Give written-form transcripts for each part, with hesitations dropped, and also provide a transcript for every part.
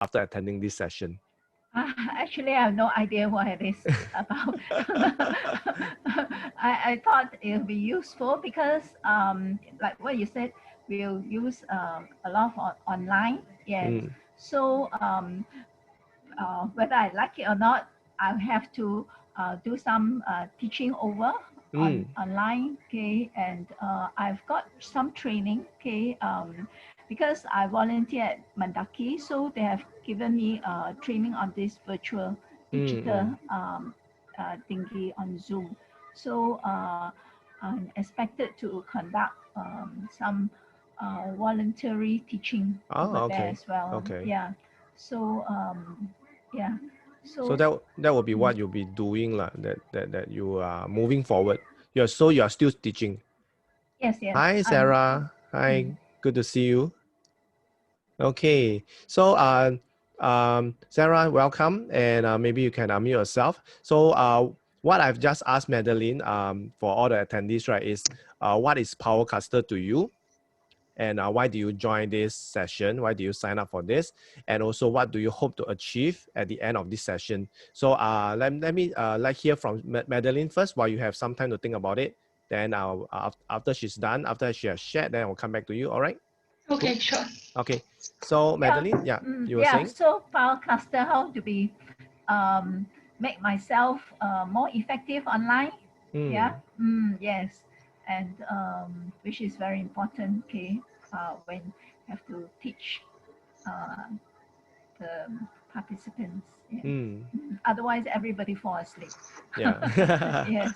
after attending this session? Actually, I have no idea what it is about. I thought it would be useful because, like what you said, we'll use a lot of online. Yes. Mm, So whether I like it or not, I have to do some teaching over mm. online. Okay, and I've got some training. Okay, because I volunteer at Mandaki, so they have given me training on this virtual Mm, mm. digital thingy on Zoom. So I'm expected to conduct some voluntary teaching Oh, over there okay. as well. Okay. Yeah. So yeah. So So that will be mm, what you'll be doing lah. That you are moving forward. You are still teaching. yes. Hi Sarah. Mm, Hi. Good to see you. Okay. So Sarah, welcome, and maybe you can unmute yourself. So what I've just asked Madeline for all the attendees, right, is what is Powercaster to you? And why do you join this session? Why do you sign up for this? And also, what do you hope to achieve at the end of this session? So let me hear from Madeline first while you have some time to think about it. Then after she's done, after she has shared, then I'll come back to you. All right? Cool. Okay, sure. Okay. So yeah. Madeline, yeah, you were Yeah. saying? So Powercaster, how to be make myself more effective online. Yeah. Mm, Yes. And which is very important. Okay. When you have to teach uh, the participants. Yes. mm, Otherwise, everybody fall asleep. yeah. Yes.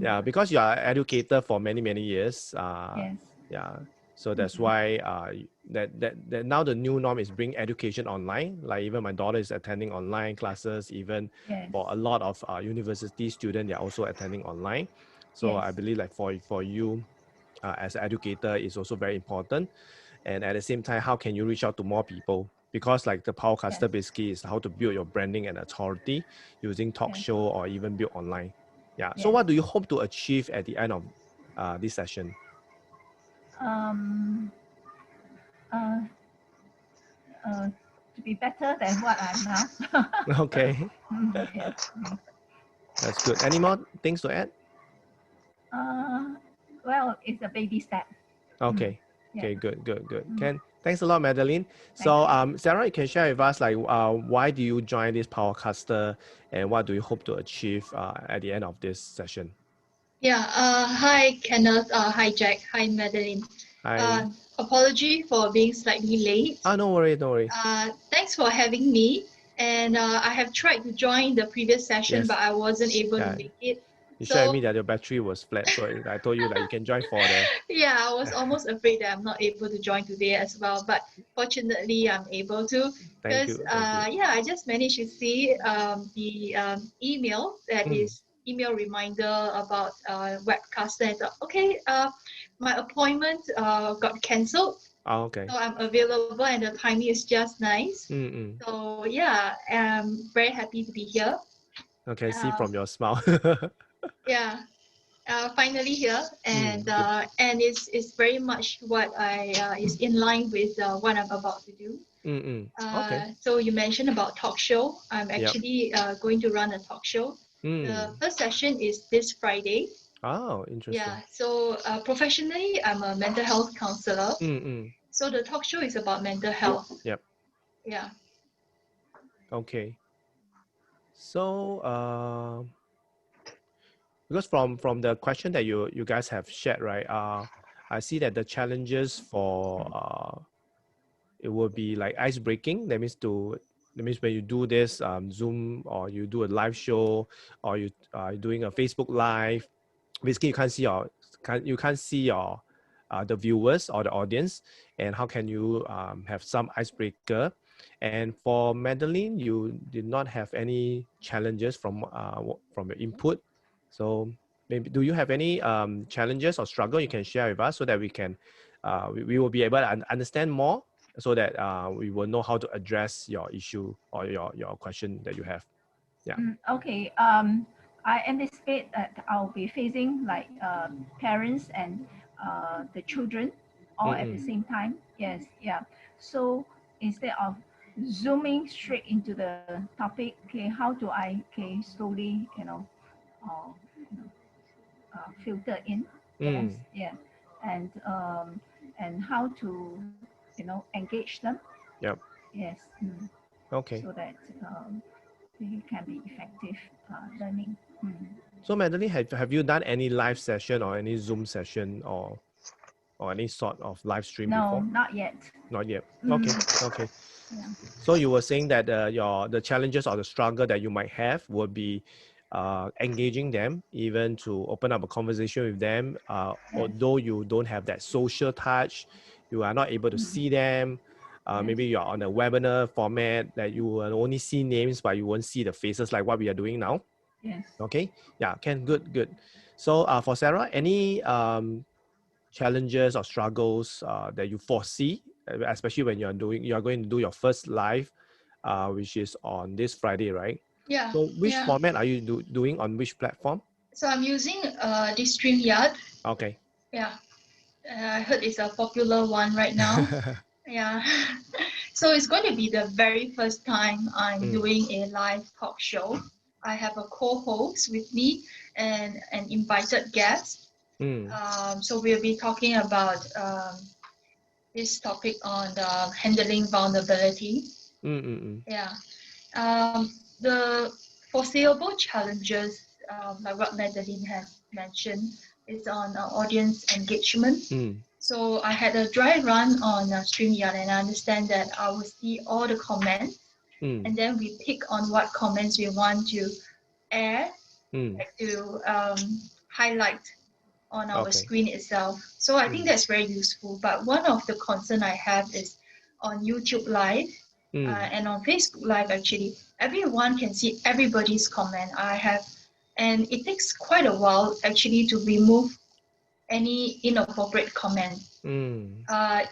Yeah, because you are an educator for many, many years. Yes. Yeah. So that's why that now the new norm is bring education online. Like even my daughter is attending online classes, even Yes. for a lot of university students, they're also attending online. So I Yes. believe like for you as an educator is also very important. And at the same time, how can you reach out to more people? Because like the Yes. Powercaster basically is how to build your branding and authority using talk Yes. show or even build online. Yeah. So Yes. what do you hope to achieve at the end of this session? Um, uh, to be better than what I'm now. Okay, Yes. that's good. Any more things to add? Uh, well, it's a baby step. Okay. Yeah. Okay, good. Thanks a lot, Madeline. Thank So, you. Sarah, you can share with us like why do you join this Powercaster and what do you hope to achieve at the end of this session? Yeah. Hi, Kenneth. Hi, Jack. Hi, Madeline. Hi. Apology for being slightly late. Ah, no worry, no worry. Thanks for having me. And I have tried to join the previous session, but Yes. I wasn't able to Yeah. make it. You shared with me So that your battery was flat, so I told you that you can join for the. yeah, I was almost afraid that I'm not able to join today as well. But fortunately, I'm able to. Thank Because you, thank you. yeah, I just managed to see the email that Mm. is email reminder about webcast. And I thought, okay, my appointment got cancelled, Oh, okay. so I'm available, and the timing is just nice. Mm. So yeah, I'm very happy to be here. Okay, see Uh, from your smile. yeah, finally here, Good. and it's very much what I is in line with what I'm about to do. Okay. So you mentioned about talk show. I'm Yep. actually going to run a talk show. The Mm. first session is this Friday. Oh, interesting. Yeah. So professionally, I'm a mental health counselor. Mm. So the talk show is about mental health. Yep. Yeah. Okay. So, because from the question that you guys have shared, right? I see that the challenges for it will be like ice breaking. That means when you do this Zoom or you do a live show or you are doing a Facebook live, basically you can't see your the viewers or the audience, and how can you have some icebreaker? And for Madeline, you did not have any challenges from your input. So maybe do you have any challenges or struggle you can share with us so that we can we will be able to understand more so that we will know how to address your issue or your question that you have. Yeah. Okay. I anticipate that I'll be facing like parents and the children all at the Mm-mm. same time. Yes. Yeah. So instead of zooming straight into the topic. Okay, how do I slowly uh, you know, filter in? Yes, Mm. yeah, and how to engage them. Yep. Yes, Okay. so that they can be effective learning. So Madeline, have you done any live session or any Zoom session or any sort of live stream No, before? not yet. Not yet. Mm, Okay. Okay. yeah. So you were saying that the challenges or the struggle that you might have would be engaging them, even to open up a conversation with them. Yes. Although you don't have that social touch, you are not able to see them. Yes. Maybe you're on a webinar format that you will only see names, but you won't see the faces like what we are doing now. Yes. Okay. Yeah. Good. So for Sarah, any challenges or struggles that you foresee, especially when you are going to do your first live, which is on this Friday, right? Yeah, So which yeah. format are you doing on which platform? So I'm using this StreamYard. Okay. Yeah, I heard it's a popular one right now. Yeah. So it's going to be the very first time I'm Mm, doing a live talk show. I have a co-host with me and an invited guest. mm, So we'll be talking about this topic on handling vulnerability. mm, mm, mm, Yeah. The foreseeable challenges, like what Madeline has mentioned, is on audience engagement. mm, So I had a dry run on StreamYard, and I understand that I will see all the comments, mm, and then we pick on what comments we want to add, mm. like to highlight on our Okay. screen itself. So I think Mm, that's very useful. But one of the concern I have is on YouTube Live mm, and on Facebook Live. Actually, everyone can see everybody's comment. And it takes quite a while actually to remove any inappropriate comment. mm. Uh,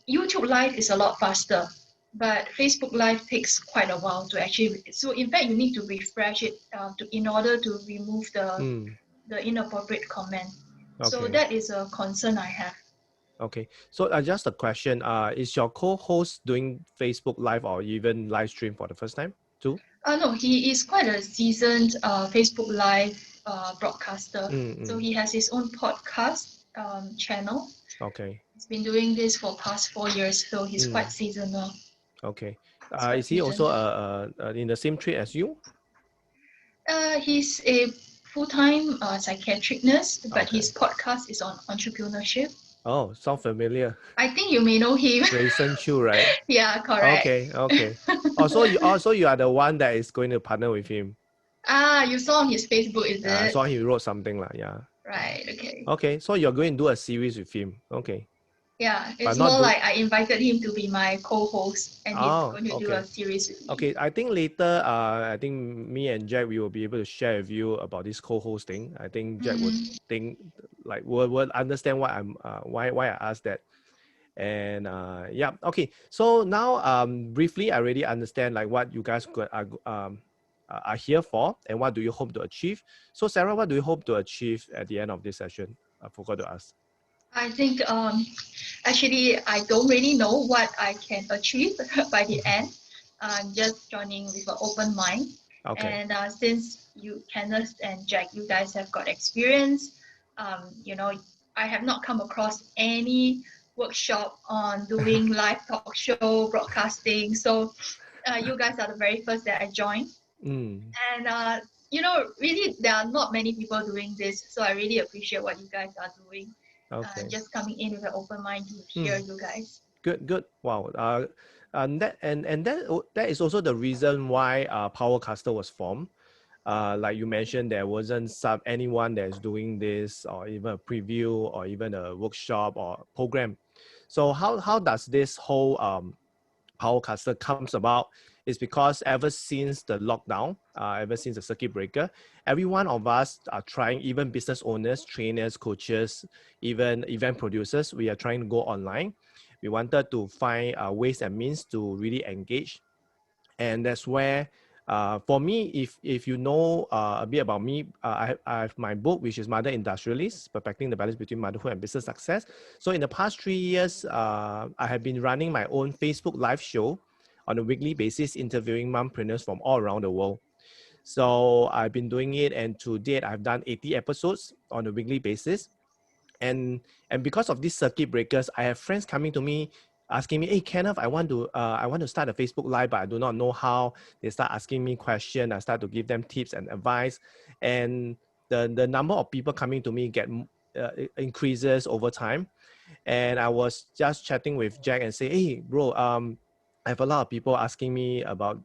YouTube Live is a lot faster, but Facebook Live takes quite a while to actually. So in fact, you need to refresh it in order to remove Mm. the inappropriate comment. So Okay. that is a concern I have. Okay. So just a question. Is your co-host doing Facebook Live or even live stream for the first time too? No, he is quite a seasoned Facebook Live broadcaster. Mm, So mm. he has his own podcast channel. Okay. He's been doing this for past 4 years, so he's quite Mm. seasoned now. Okay. He's quite Is he seasoned. also in the same trade as you? He's a full-time psychiatric nurse, but Okay. his podcast is on entrepreneurship. Oh, sound familiar. I think you may know him. Grayson Chu, right? Yeah, correct. Okay. So you are the one that is going to partner with him. You saw on his Facebook, is I it? saw he wrote something lah. Yeah. Right, okay. Okay. So you're going to do a series with him. Okay. Yeah, But it's not more do. like I invited him to be my co-host, and he's Oh, going to do a okay. series with me. Okay. I think later, I think me and Jack, we will be able to share with you about this co-hosting. I think Jack would think like would understand why why I asked that. And yeah, okay. So now briefly, I already understand like what you guys are here for and what do you hope to achieve. So Sarah, what do you hope to achieve at the end of this session? I forgot to ask. I think actually I don't really know what I can achieve by the end. I'm just joining with an open mind. Okay. And since you, Kenneth and Jack, you guys have got experience, I have not come across any workshop on doing live talk show broadcasting. So you guys are the very first that I joined. Mm, And really, there are not many people doing this. So I really appreciate what you guys are doing. okay. Just coming in with an open mind to hear you guys. Good. Wow. And that is also the reason why Powercaster was formed. Like you mentioned, there wasn't anyone that's doing this, or even a preview, or even a workshop or program. So how does this whole Powercaster comes about? Is because ever since the lockdown, ever since the circuit breaker, every one of us are trying, even business owners, trainers, coaches, even event producers, we are trying to go online. We wanted to find ways and means to really engage. And that's where, for me, if you know a bit about me, I have my book, which is Mother Industrialist, Perfecting the Balance Between Motherhood and Business Success. So in the past 3 years, I have been running my own Facebook live show on a weekly basis, interviewing mompreneurs from all around the world. So I've been doing it, and to date, I've done 80 episodes on a weekly basis. And because of these circuit breakers, I have friends coming to me asking me, "Hey, Kenneth, I want to start a Facebook Live, but I do not know how." They start asking me questions. I start to give them tips and advice, and the number of people coming to me increases over time. And I was just chatting with Jack and say, "Hey, bro, I have a lot of people asking me about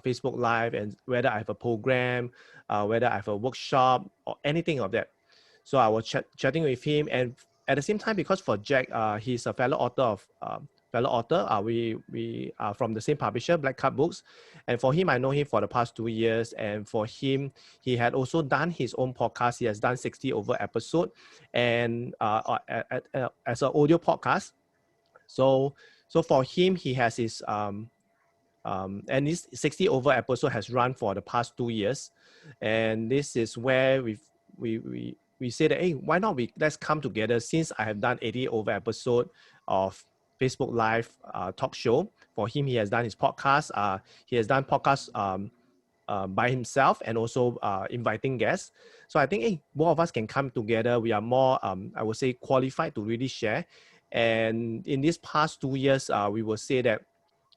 Facebook Live and whether I have a program, whether I have a workshop or anything of that." So I was chatting with him, and at the same time, because for Jack, he's a fellow author of fellow author. We are from the same publisher, Black Card Books, and for him, I know him for the past 2 years. And for him, he had also done his own podcast. He has done 60 over episode, and as an audio podcast. So for him, he has his and this 60 over episode has run for the past 2 years, and this is where we say that, hey, why not let's come together, since I have done 80 over episode of Facebook Live talk show. For him, he has done his podcast. He has done podcasts by himself, and also inviting guests. So I think, hey, both of us can come together. We are more, I would say, qualified to really share. And in these past 2 years, we will say that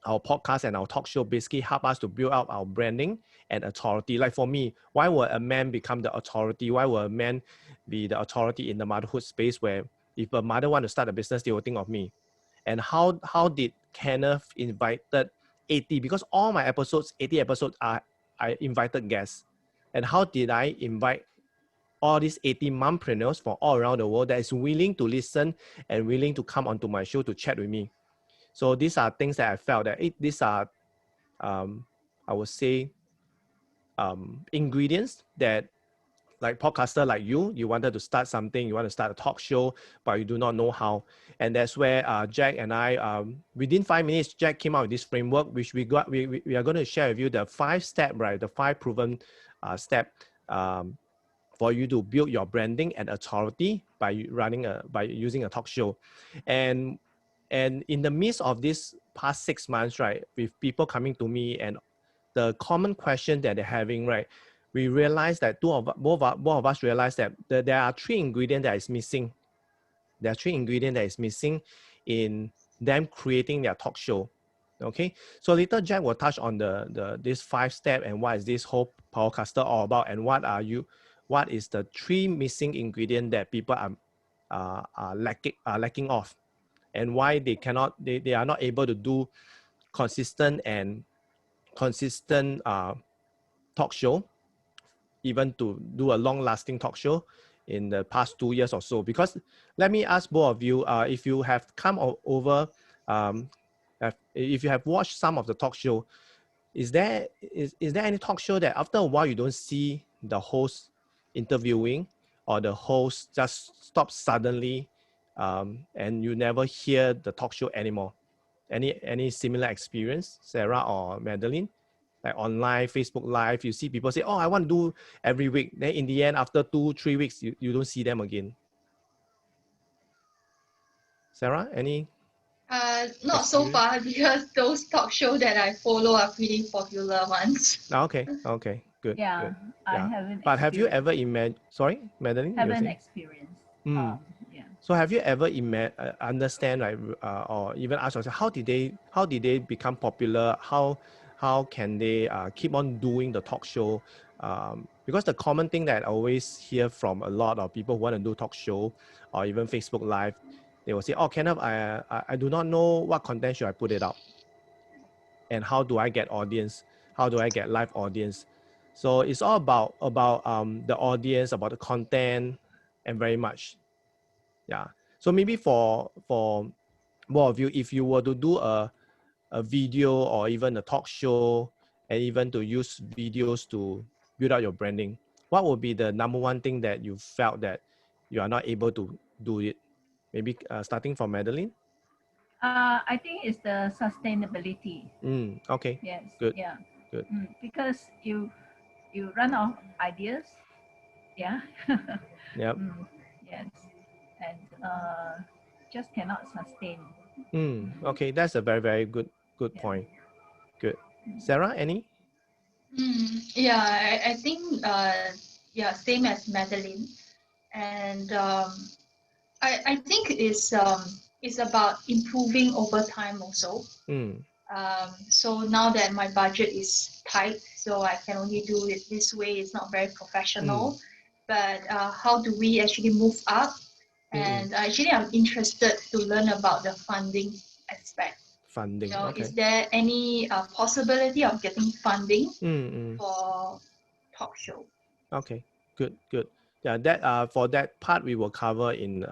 our podcast and our talk show basically help us to build out our branding and authority. Like for me, why would a man become the authority? Why would a man be the authority in the motherhood space, where if a mother want to start a business, they will think of me? And how did Kenneth invited 80? Because all my episodes, 80 episodes, I invited guests. And how did I invite all these 80 mompreneurs from all around the world that is willing to listen and willing to come onto my show to chat with me? So these are things that I felt that these are, I would say, ingredients that, like podcaster like you wanted to start something, you want to start a talk show, but you do not know how. And that's where Jack and I, within 5 minutes, Jack came out with this framework, which we are going to share with you the 5-step, right? The 5 proven step for you to build your branding and authority by using a talk show. And in the midst of this past 6 months, right, with people coming to me and the common question that they're having, right, we realized that both of us realized that there are 3 ingredients that is missing. There are 3 ingredients that is missing in them creating their talk show. Okay, so later Jack will touch on this 5-step and what is this whole Powercaster all about, and what is the 3 missing ingredients that people are lacking of, and why they are not able to do consistent talk show, even to do a long-lasting talk show in the past 2 years or so. Because let me ask both of you, if you have come over, if you have watched some of the talk show, is there any talk show that after a while you don't see the host interviewing, or the host just stops suddenly, and you never hear the talk show anymore? Any similar experience, Sarah or Madeline? Like online Facebook Live, you see people say, "Oh, I want to do every week." Then in the end, after 2-3 weeks, you don't see them again. Sarah, any Not so experience? far because those talk shows that I follow are pretty popular ones. Okay, good, Yeah, good. I Yeah. haven't But have you ever experienced. sorry, Madeline, you were Haven't saying? experienced. Mm. Yeah. So have you ever understand, like, or even ask yourself, how did they become popular? How can they keep on doing the talk show? Because the common thing that I always hear from a lot of people who want to do talk show or even Facebook Live, they will say, "Oh, Kenneth, I do not know what content should I put it out, and how do I get audience? How do I get live audience?" So it's all about the audience, about the content, and very much. Yeah. So maybe for more of you, if you were to do a video or even a talk show, and even to use videos to build out your branding, what would be the number one thing that you felt that you are not able to do it? Maybe starting from Madeline. I think it's the sustainability. Okay. Yes. Good. Yeah. Good. Because you run out of ideas. Yeah. Yep. Yes. And just cannot sustain. Okay. That's a very, very good Yeah. point. Good. Sarah, any? Yeah, I think yeah, same as Madeline, and I think it's about improving over time also. Mm, So now that my budget is tight, so I can only do it this way. It's not very professional, but how do we actually move up? And actually, I'm interested to learn about the funding aspect. You funding. know, Okay. is there any possibility of getting funding Mm. for talk show? Okay. Good. Good. Yeah. That for that part we will cover in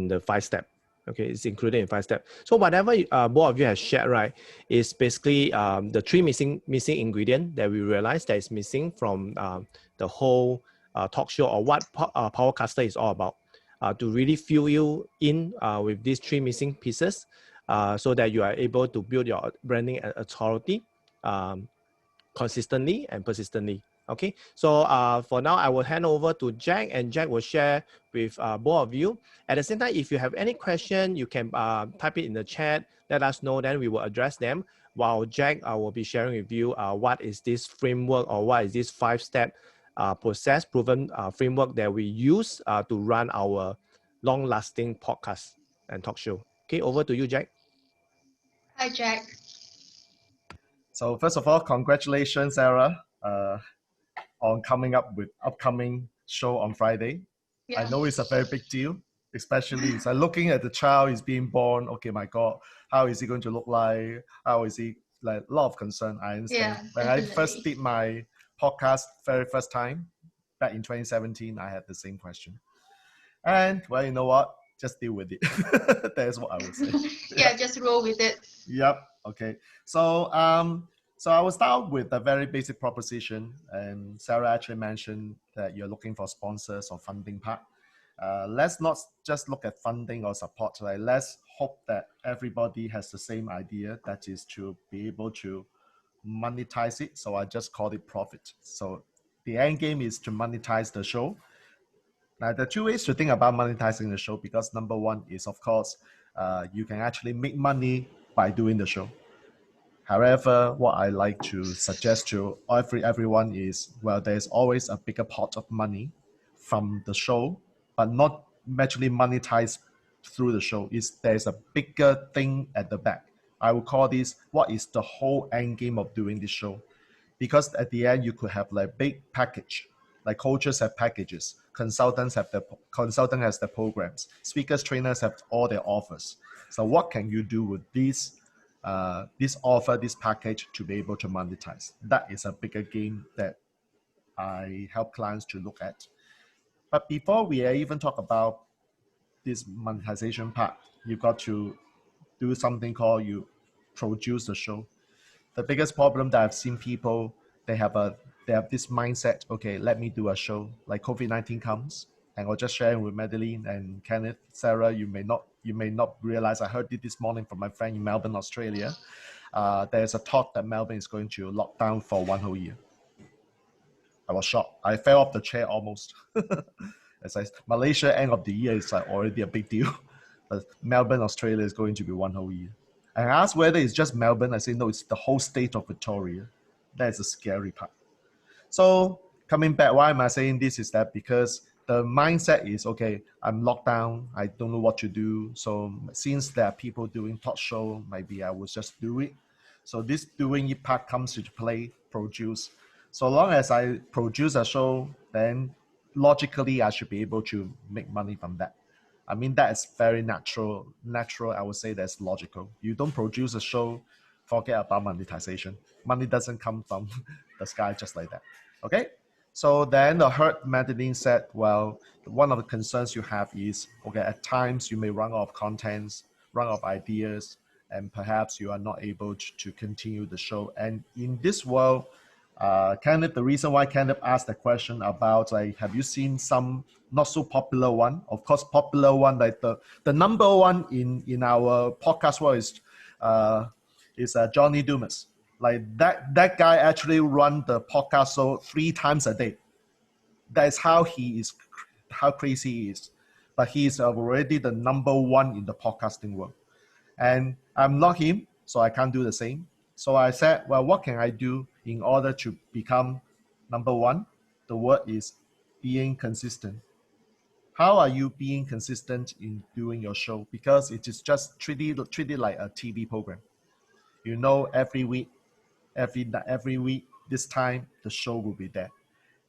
the 5 step. Okay, it's included in 5 step. So whatever both of you have shared, right, is basically the 3 missing ingredient that we realized that is missing from the whole talk show, or what Powercaster is all about, to really fill you in with these 3 missing pieces, so that you are able to build your branding authority consistently and persistently. Okay, so for now, I will hand over to Jack, and Jack will share with both of you. At the same time, if you have any question, you can type it in the chat, let us know, then we will address them. While Jack will be sharing with you what is this framework, or what is this 5-step process proven framework that we use to run our long-lasting podcast and talk show. Okay, over to you, Jack. Hi, Jack. So first of all, congratulations, Sarah, on coming up with upcoming show on Friday. Yeah. I know it's a very big deal, especially it's like looking at the child is being born. Okay, my God, how is he going to look like? How is he, like, a lot of concern. I understand. Yeah, When I definitely. first did my podcast very first time back in 2017, I had the same question. And well, you know what? Just deal with it. That's what I would say. Yeah, just roll with it. Yep. Okay. So I will start with a very basic proposition. And Sarah actually mentioned that you're looking for sponsors or funding part. Let's not just look at funding or support. Right? Let's hope that everybody has the same idea, that is to be able to monetize it. So I just call it profit. So the end game is to monetize the show. Now, there are 2 ways to think about monetizing the show, because number one is, of course, you can actually make money by doing the show. However, what I like to suggest to everyone is, well, there's always a bigger pot of money from the show, but not actually monetized through the show. There's a bigger thing at the back. I would call this, what is the whole end game of doing this show? Because at the end, you could have like big package, like coaches have packages, consultant has their programs, speakers, trainers have all their offers. So what can you do with this offer, this package, to be able to monetize? That is a bigger game that I help clients to look at. But before we even talk about this monetization part, you've got to do something called you produce the show. The biggest problem that I've seen people, they have this mindset, okay, let me do a show. Like COVID-19 comes, and I was just sharing with Madeline and Kenneth, Sarah, you may not realize, I heard it this morning from my friend in Melbourne, Australia. There's a talk that Melbourne is going to lock down for 1 whole year. I was shocked. I fell off the chair almost. As Malaysia end of the year is like already a big deal. But Melbourne, Australia is going to be 1 whole year. And I asked whether it's just Melbourne. I say, no, it's the whole state of Victoria. That's the scary part. So coming back, why am I saying this is that because the mindset is, okay, I'm locked down. I don't know what to do. So since there are people doing talk show, maybe I will just do it. So this doing it part comes into play, produce. So long as I produce a show, then logically I should be able to make money from that. I mean, that is very natural. I would say that's logical. You don't produce a show, forget about monetization. Money doesn't come from the sky just like that. Okay? So then I heard Madeline said, well, one of the concerns you have is, okay, at times you may run out of contents, run out of ideas, and perhaps you are not able to continue the show. And in this world, Kenneth, the reason why Kenneth asked the question about, like, have you seen some not so popular one? Of course, popular one, like the number one in our podcast world is Johnny Dumas. Like that guy actually run the podcast show 3 times a day. That's how crazy he is. But he is already the number one in the podcasting world. And I'm not him, so I can't do the same. So I said, well, what can I do in order to become number one? The word is being consistent. How are you being consistent in doing your show? Because it is just treated like a TV program. You know, every week, this time the show will be there.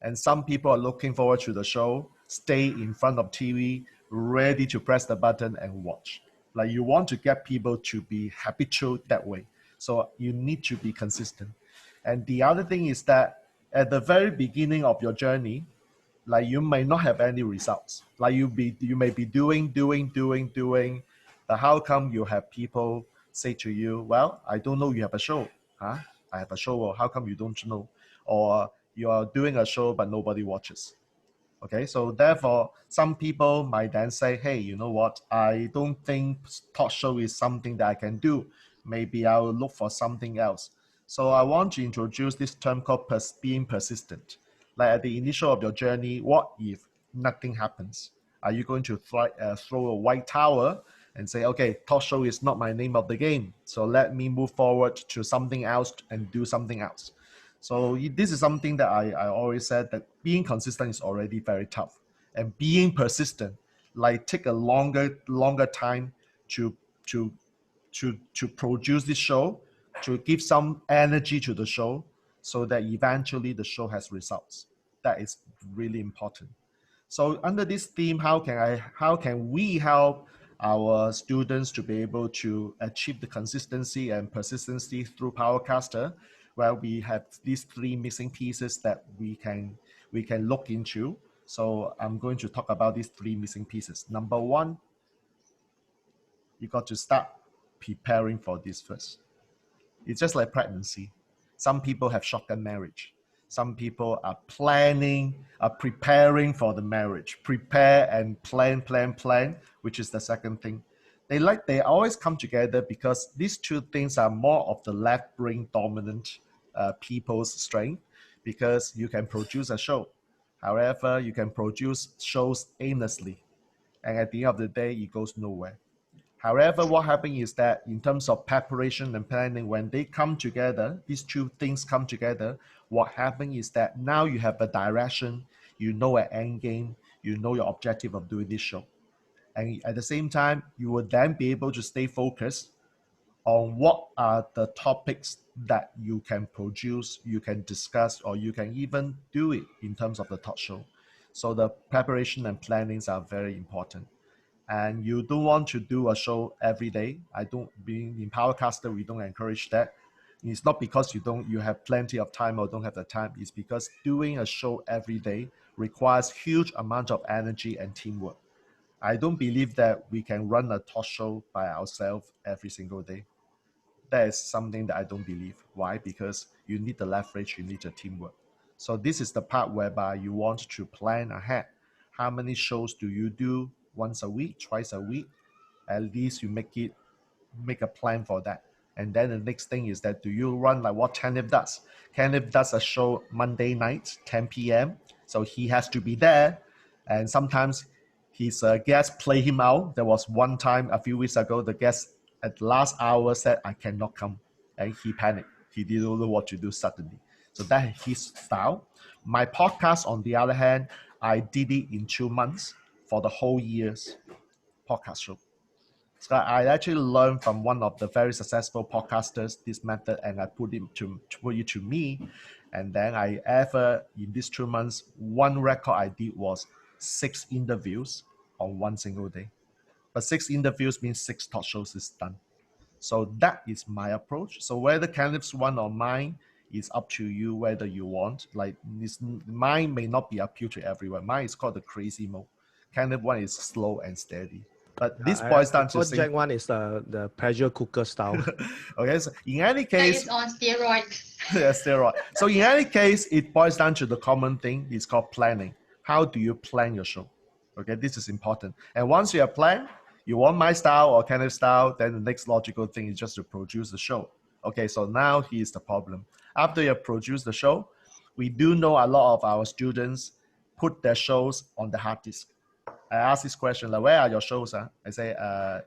And some people are looking forward to the show, stay in front of TV, ready to press the button and watch. Like, you want to get people to be habitual that way. So you need to be consistent. And the other thing is that at the very beginning of your journey, like, you may not have any results. Like, you may be doing, but how come you have people say to you, well, I don't know you have a show. Huh? I have a show, or how come you don't know? Or you are doing a show but nobody watches. Okay, so therefore, some people might then say, hey, you know what? I don't think talk show is something that I can do. Maybe I will look for something else. So I want to introduce this term called being persistent. Like, at the initial of your journey, what if nothing happens? Are you going to throw a white towel and say, okay, talk show is not my name of the game, so let me move forward to something else and do something else? So this is something that I always said, that being consistent is already very tough, and being persistent, like, take a longer time to produce this show, to give some energy to the show, so that eventually the show has results. That is really important. So under this theme, how can we help our students to be able to achieve the consistency and persistency through Powercaster? Well, we have these three missing pieces that we can look into. So I'm going to talk about these three missing pieces. Number one, you got to start preparing for this first. It's just like pregnancy. Some people have shotgun marriage. Some people are preparing for the marriage. Prepare and plan, which is the second thing. They always come together because these two things are more of the left brain dominant people's strength, because you can produce a show. However, you can produce shows aimlessly, and at the end of the day, it goes nowhere. However, what happens is that in terms of preparation and planning, when they come together, these two things come together, what happens is that now you have a direction, you know an end game, you know your objective of doing this show. And at the same time, you will then be able to stay focused on what are the topics that you can produce, you can discuss, or you can even do it in terms of the talk show. So the preparation and plannings are very important. And you don't want to do a show every day. Being in Powercaster, we don't encourage that. It's not because you have plenty of time or don't have the time. It's because doing a show every day requires huge amount of energy and teamwork. I don't believe that we can run a talk show by ourselves every single day. That is something that I don't believe. Why? Because you need the leverage, you need the teamwork. So this is the part whereby you want to plan ahead. How many shows do you do? Once a week, twice a week? At least you make a plan for that. And then the next thing is that, do you run like what Kenneth does? Kenneth does a show Monday night, 10 p.m. So he has to be there. And sometimes his guests play him out. There was one time a few weeks ago, the guest at the last hour said, I cannot come. And he panicked. He didn't know what to do suddenly. So that is his style. My podcast, on the other hand, I did it in 2 months for the whole year's podcast show. So I actually learned from one of the very successful podcasters this method, and I put it to me. And then in these 2 months, one record I did was 6 interviews on one single day. But 6 interviews means 6 talk shows is done. So that is my approach. So whether Kenneth's one or mine is up to you, whether you want. Like, mine may not be appeal to everyone. Mine is called the crazy mode. Kenneth one is slow and steady. But this boils down to Jack one is the pressure cooker style. Okay, so in any That case, is on steroids. yeah, steroid. So in any case, it boils down to the common thing. It's called planning. How do you plan your show? Okay, this is important. And once you have planned, you want my style or Kenneth's style, then the next logical thing is just to produce the show. Okay, so now here's the problem. After you have produced the show, we do know a lot of our students put their shows on the hard disk. I ask this question, like, where are your shows? I say,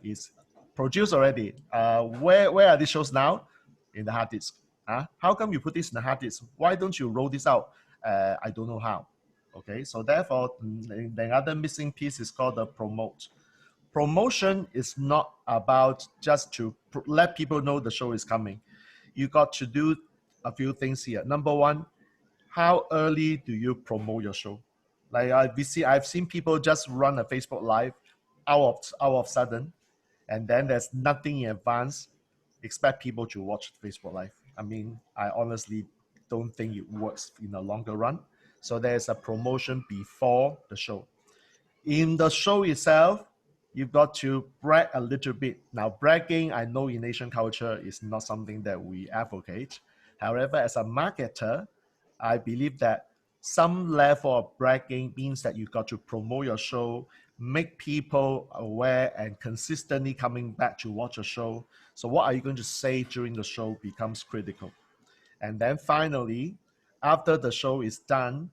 it's produced already. Where are these shows now? in the hard disk. How come you put this in the hard disk? Why don't you roll this out? I don't know how. Okay, so therefore, the other missing piece is called the promote. Promotion is not about just to let people know the show is coming. You got to do a few things here. Number one, how early do you promote your show? Like I've seen people just run a Facebook Live out of sudden, and then there's nothing in advance. Expect people to watch Facebook Live. I mean, I honestly don't think it works in the longer run. So there's a promotion before the show. In the show itself, you've got to brag a little bit. Now, bragging, I know in Asian culture is not something that we advocate. However, as a marketer, I believe that some level of bragging means that you got to promote your show, make people aware and consistently coming back to watch a show. So what are you going to say during the show becomes critical. And then finally, after the show is done,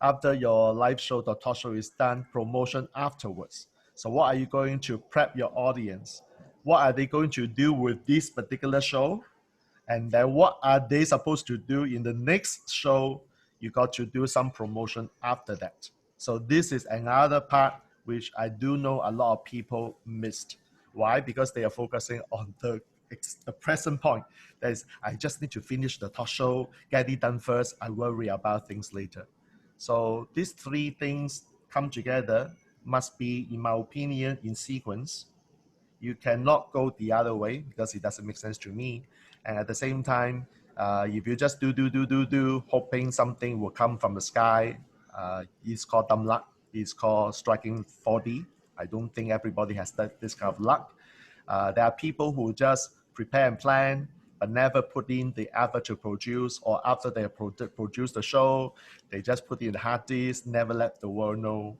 after your live show, the talk show is done, promotion afterwards. So what are you going to prep your audience? What are they going to do with this particular show? And then what are they supposed to do in the next show? You got to do some promotion after that. So this is another part which I do know a lot of people missed. Why? Because they are focusing on the present point. That is, I just need to finish the talk show, get it done first. I worry about things later. So these three things come together, must be, in my opinion, in sequence. You cannot go the other way because it doesn't make sense to me. And at the same time, if you just do, hoping something will come from the sky, it's called dumb luck. It's called striking 4D. I don't think everybody has this kind of luck. There are people who just prepare and plan, but never put in the effort to produce, or after they produce the show, they just put in the hard disk, never let the world know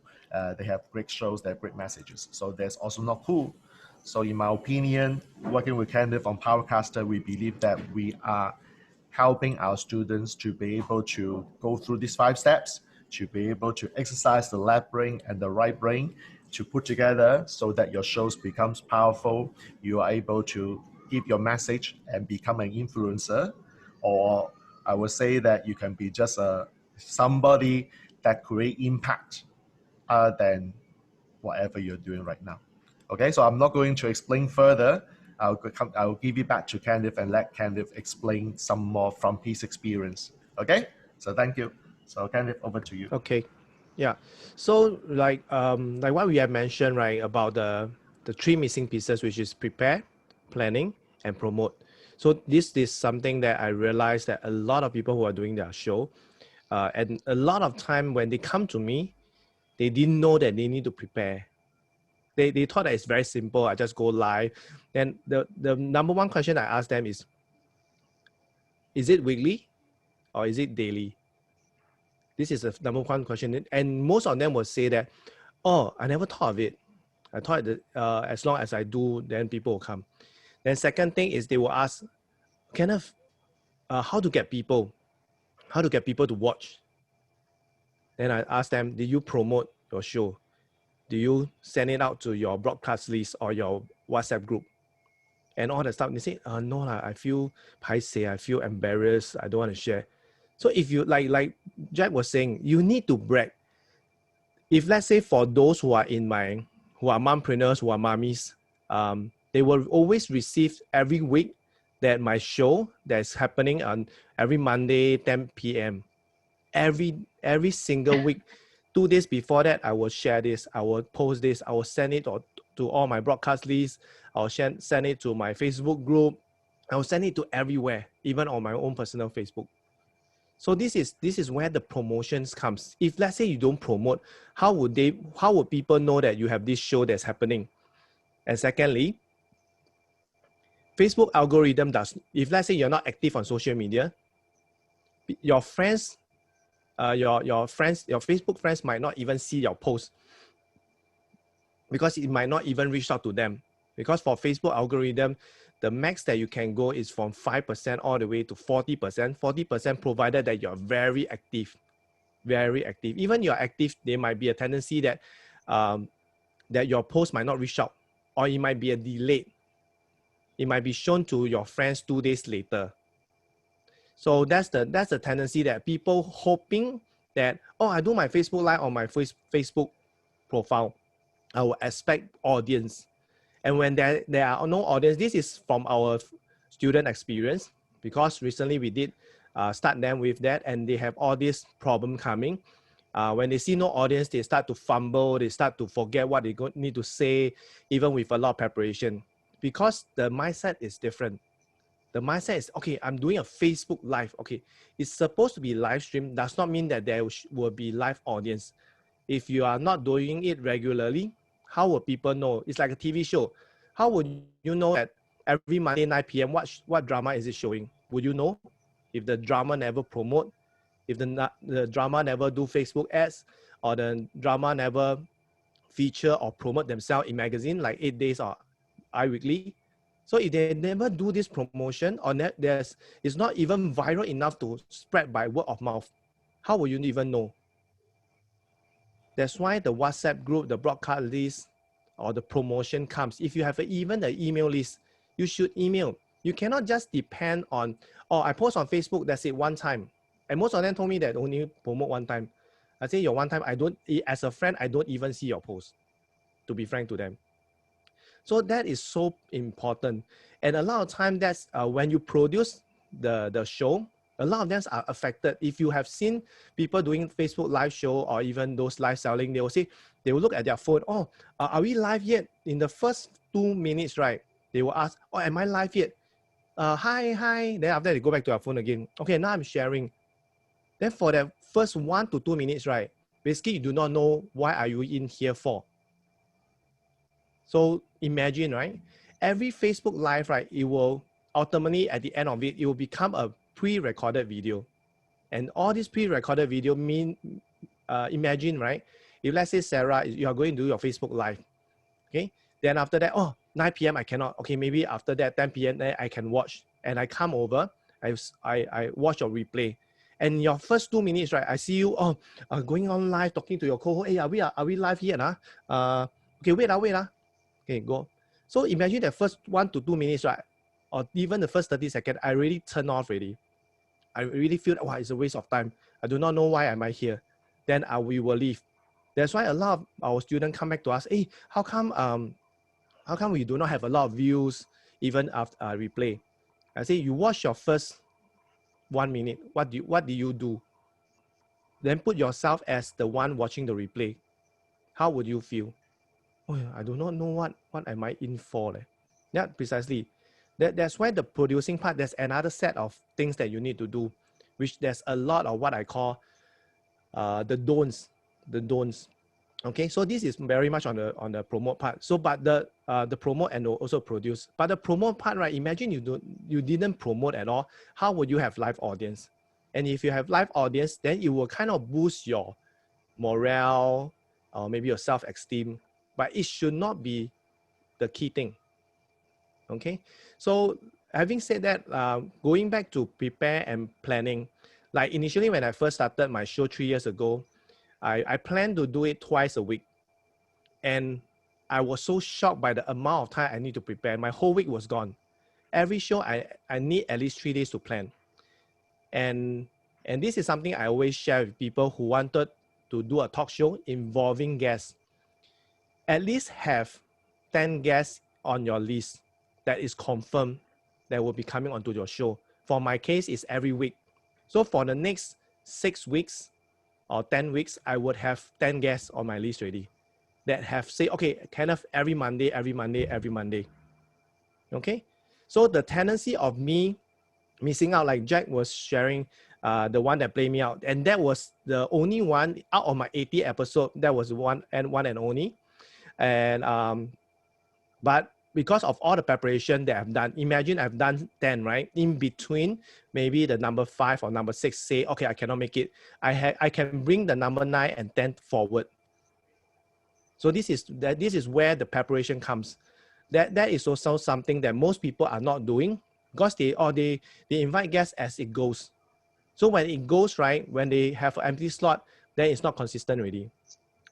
they have great shows, they have great messages. So that's also not cool. So in my opinion, working with Kenneth on Powercaster, we believe that we are helping our students to be able to go through these 5 steps, to be able to exercise the left brain and the right brain to put together so that your shows becomes powerful. You are able to give your message and become an influencer, or I would say that you can be just somebody that create impact other than whatever you're doing right now. Okay, so I'm not going to explain further. I'll give it back to Kenneth and let Kenneth explain some more from his experience. Okay, so thank you. So Kenneth, over to you. Okay, yeah. So like what we have mentioned, right, about the 3 missing pieces, which is prepare, planning, and promote. So this is something that I realized that a lot of people who are doing their show, and a lot of time when they come to me, they didn't know that they need to prepare. They thought that it's very simple. I just go live. Then the number one question I ask them is it weekly or is it daily? This is the number one question. And most of them will say that, oh, I never thought of it. I thought that as long as I do, then people will come. Then second thing is they will ask, Kenneth, how to get people to watch? Then I ask them, do you promote your show? Do you send it out to your broadcast list or your WhatsApp group? And all the stuff, they say, no, I feel paiseh, I feel embarrassed, I don't want to share. So if you, like Jack was saying, you need to brag. If let's say for those who are mompreneurs, who are mommies, they will always receive every week that my show that's happening on every Monday, 10 p.m. Every single week. 2 days before that, I will share this, I will post this, I will send it to all my broadcast lists, I'll send it to my Facebook group, I will send it to everywhere, even on my own personal Facebook. So this is where the promotions comes. If let's say you don't promote, how would people know that you have this show that's happening? And secondly, Facebook algorithm if let's say you're not active on social media, your friends, your Facebook friends might not even see your post because it might not even reach out to them. Because for Facebook algorithm, the max that you can go is from 5% all the way to 40%. 40% provided that you're very active, very active. Even you're active, there might be a tendency that that your post might not reach out, or it might be a delayed. it might be shown to your friends 2 days later. So that's the tendency that people hoping that, oh, I do my Facebook Live on my Facebook profile, I will expect audience. And when there are no audience, this is from our student experience, because recently we did start them with that, and they have all this problem coming. When they see no audience, they start to fumble, they start to forget what they need to say, even with a lot of preparation, because the mindset is different. The mindset is, okay, I'm doing a Facebook Live. Okay, it's supposed to be live stream, does not mean that there will be live audience. If you are not doing it regularly, how will people know? It's like a TV show. How would you know that every Monday 9 p.m. what drama is it showing? Would you know if the drama never promote, if the drama never do Facebook ads, or the drama never feature or promote themselves in magazine like 8 Days or iWeekly? So if they never do this promotion, or it's not even viral enough to spread by word of mouth, how will you even know? That's why the WhatsApp group, the broadcast list, or the promotion comes. If you have even the email list, you should email. You cannot just depend on, oh, I post on Facebook, that's it, one time. And most of them told me that only promote one time. I say your one time, as a friend, I don't even see your post, to be frank to them. So that is so important. And a lot of time that's when you produce the show, a lot of them are affected. If you have seen people doing Facebook live show or even those live selling, they will look at their phone. Oh, are we live yet? In the first 2 minutes, right? They will ask, oh, am I live yet? Hi. Then after they go back to their phone again. Okay, now I'm sharing. Then for the first 1 to 2 minutes, right? Basically, you do not know why are you in here for. So imagine, right? Every Facebook Live, right? It will ultimately, at the end of it, it will become a pre-recorded video. And all this pre-recorded video imagine, right? If let's say, Sarah, you are going to do your Facebook Live, okay? Then after that, oh, 9 p.m. I cannot. Okay, maybe after that, 10 p.m. then I can watch. And I come over, I watch your replay. And your first 2 minutes, right? I see you, going on live, talking to your co-host. Hey, are we live yet? Okay, wait. Okay, go. So imagine the first 1 to 2 minutes, right? Or even the first 30 seconds, I really turn off already. I really feel, wow, it's a waste of time. I do not know why am I here. Then we will leave. That's why a lot of our students come back to us. Hey, how come we do not have a lot of views even after replay? I say, you watch your first 1 minute. What do you do? Then put yourself as the one watching the replay. How would you feel? Oh, I do not know what am I in for. Yeah, precisely. That's why the producing part, there's another set of things that you need to do, which there's a lot of what I call the don'ts. Okay, so this is very much on the promote part. So, but the promote and also produce. But the promote part, right? Imagine you didn't promote at all. How would you have live audience? And if you have live audience, then it will kind of boost your morale or maybe your self-esteem. But it should not be the key thing. Okay, so having said that, going back to prepare and planning, like initially when I first started my show 3 years ago, I planned to do it twice a week. And I was so shocked by the amount of time I need to prepare. My whole week was gone. Every show, I need at least 3 days to plan. And this is something I always share with people who wanted to do a talk show involving guests. At least have 10 guests on your list that is confirmed that will be coming onto your show. For my case, it's every week. So for the next 6 weeks or 10 weeks, I would have 10 guests on my list already that have said, okay, Kenneth, every Monday. Okay? So the tendency of me missing out, like Jack was sharing, the one that played me out, and that was the only one out of my 80 episode, that was one and only. And but because of all the preparation that I've done, imagine I've done 10, right? In between, maybe the number 5 or number 6 say, okay, I cannot make it. I can bring the number 9 and 10 forward. So this is where the preparation comes. That is also something that most people are not doing, because they invite guests as it goes. So when it goes, right, when they have an empty slot, then it's not consistent already.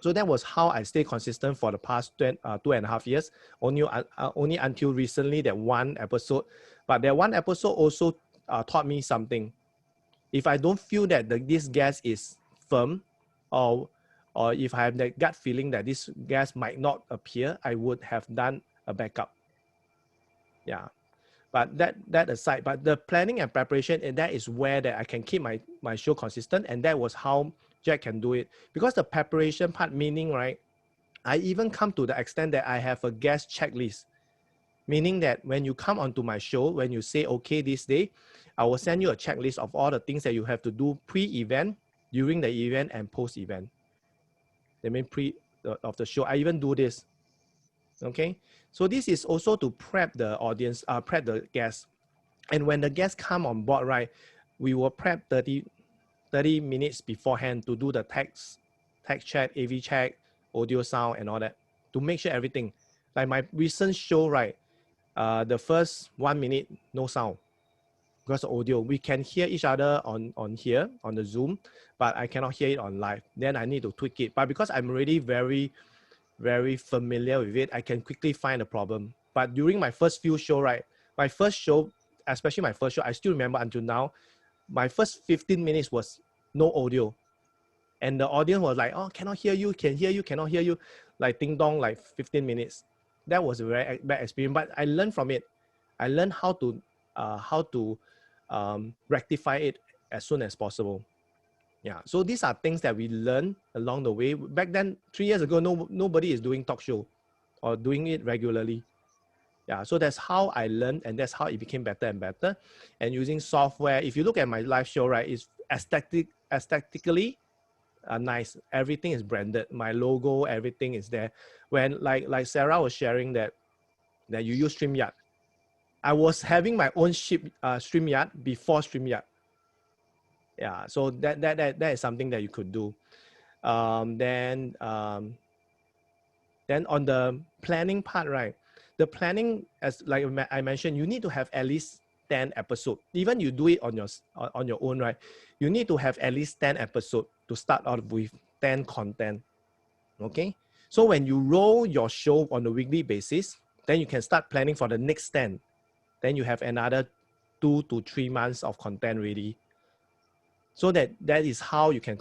So that was how I stayed consistent for the past 2.5 years, only until recently that one episode. But that one episode also taught me something. If I don't feel that this guest is firm, or if I have that gut feeling that this guest might not appear, I would have done a backup. Yeah. But that aside, but the planning and preparation, and that is where that I can keep my show consistent, and that was how Jack can do it. Because the preparation part, meaning, right, I even come to the extent that I have a guest checklist, meaning that when you come onto my show, when you say, okay, this day, I will send you a checklist of all the things that you have to do pre-event, during the event, and post-event. That means of the show. I even do this. Okay. So this is also to prep the audience, prep the guests. And when the guests come on board, right, we will prep 30 minutes beforehand to do the text check, AV check, audio, sound, and all that, to make sure everything. Like my recent show, right, the first 1 minute, no sound, because audio. We can hear each other on here, on the Zoom, but I cannot hear it on live. Then I need to tweak it. But because I'm already very, very familiar with it, I can quickly find a problem. But during my first few show, right, my first show, especially my first show, I still remember until now, my first 15 minutes was no audio. And the audience was like, oh, cannot hear you, can hear you, cannot hear you. Like ding dong, like 15 minutes. That was a very bad experience, but I learned from it. I learned how to rectify it as soon as possible. Yeah, so these are things that we learn along the way. Back then, 3 years ago, nobody is doing talk show or doing it regularly. Yeah, so that's how I learned, and that's how it became better and better. And using software, if you look at my live show, right, it's aesthetically nice. Everything is branded. My logo, everything is there. When like Sarah was sharing that you use StreamYard, I was having my own StreamYard before StreamYard. Yeah, so that is something that you could do. Then on the planning part, right? The planning, as like I mentioned, you need to have at least 10 episodes. Even you do it on your own, right? You need to have at least 10 episodes to start out with 10 content. Okay. So when you roll your show on a weekly basis, then you can start planning for the next 10. Then you have another 2 to 3 months of content ready. So that is how you can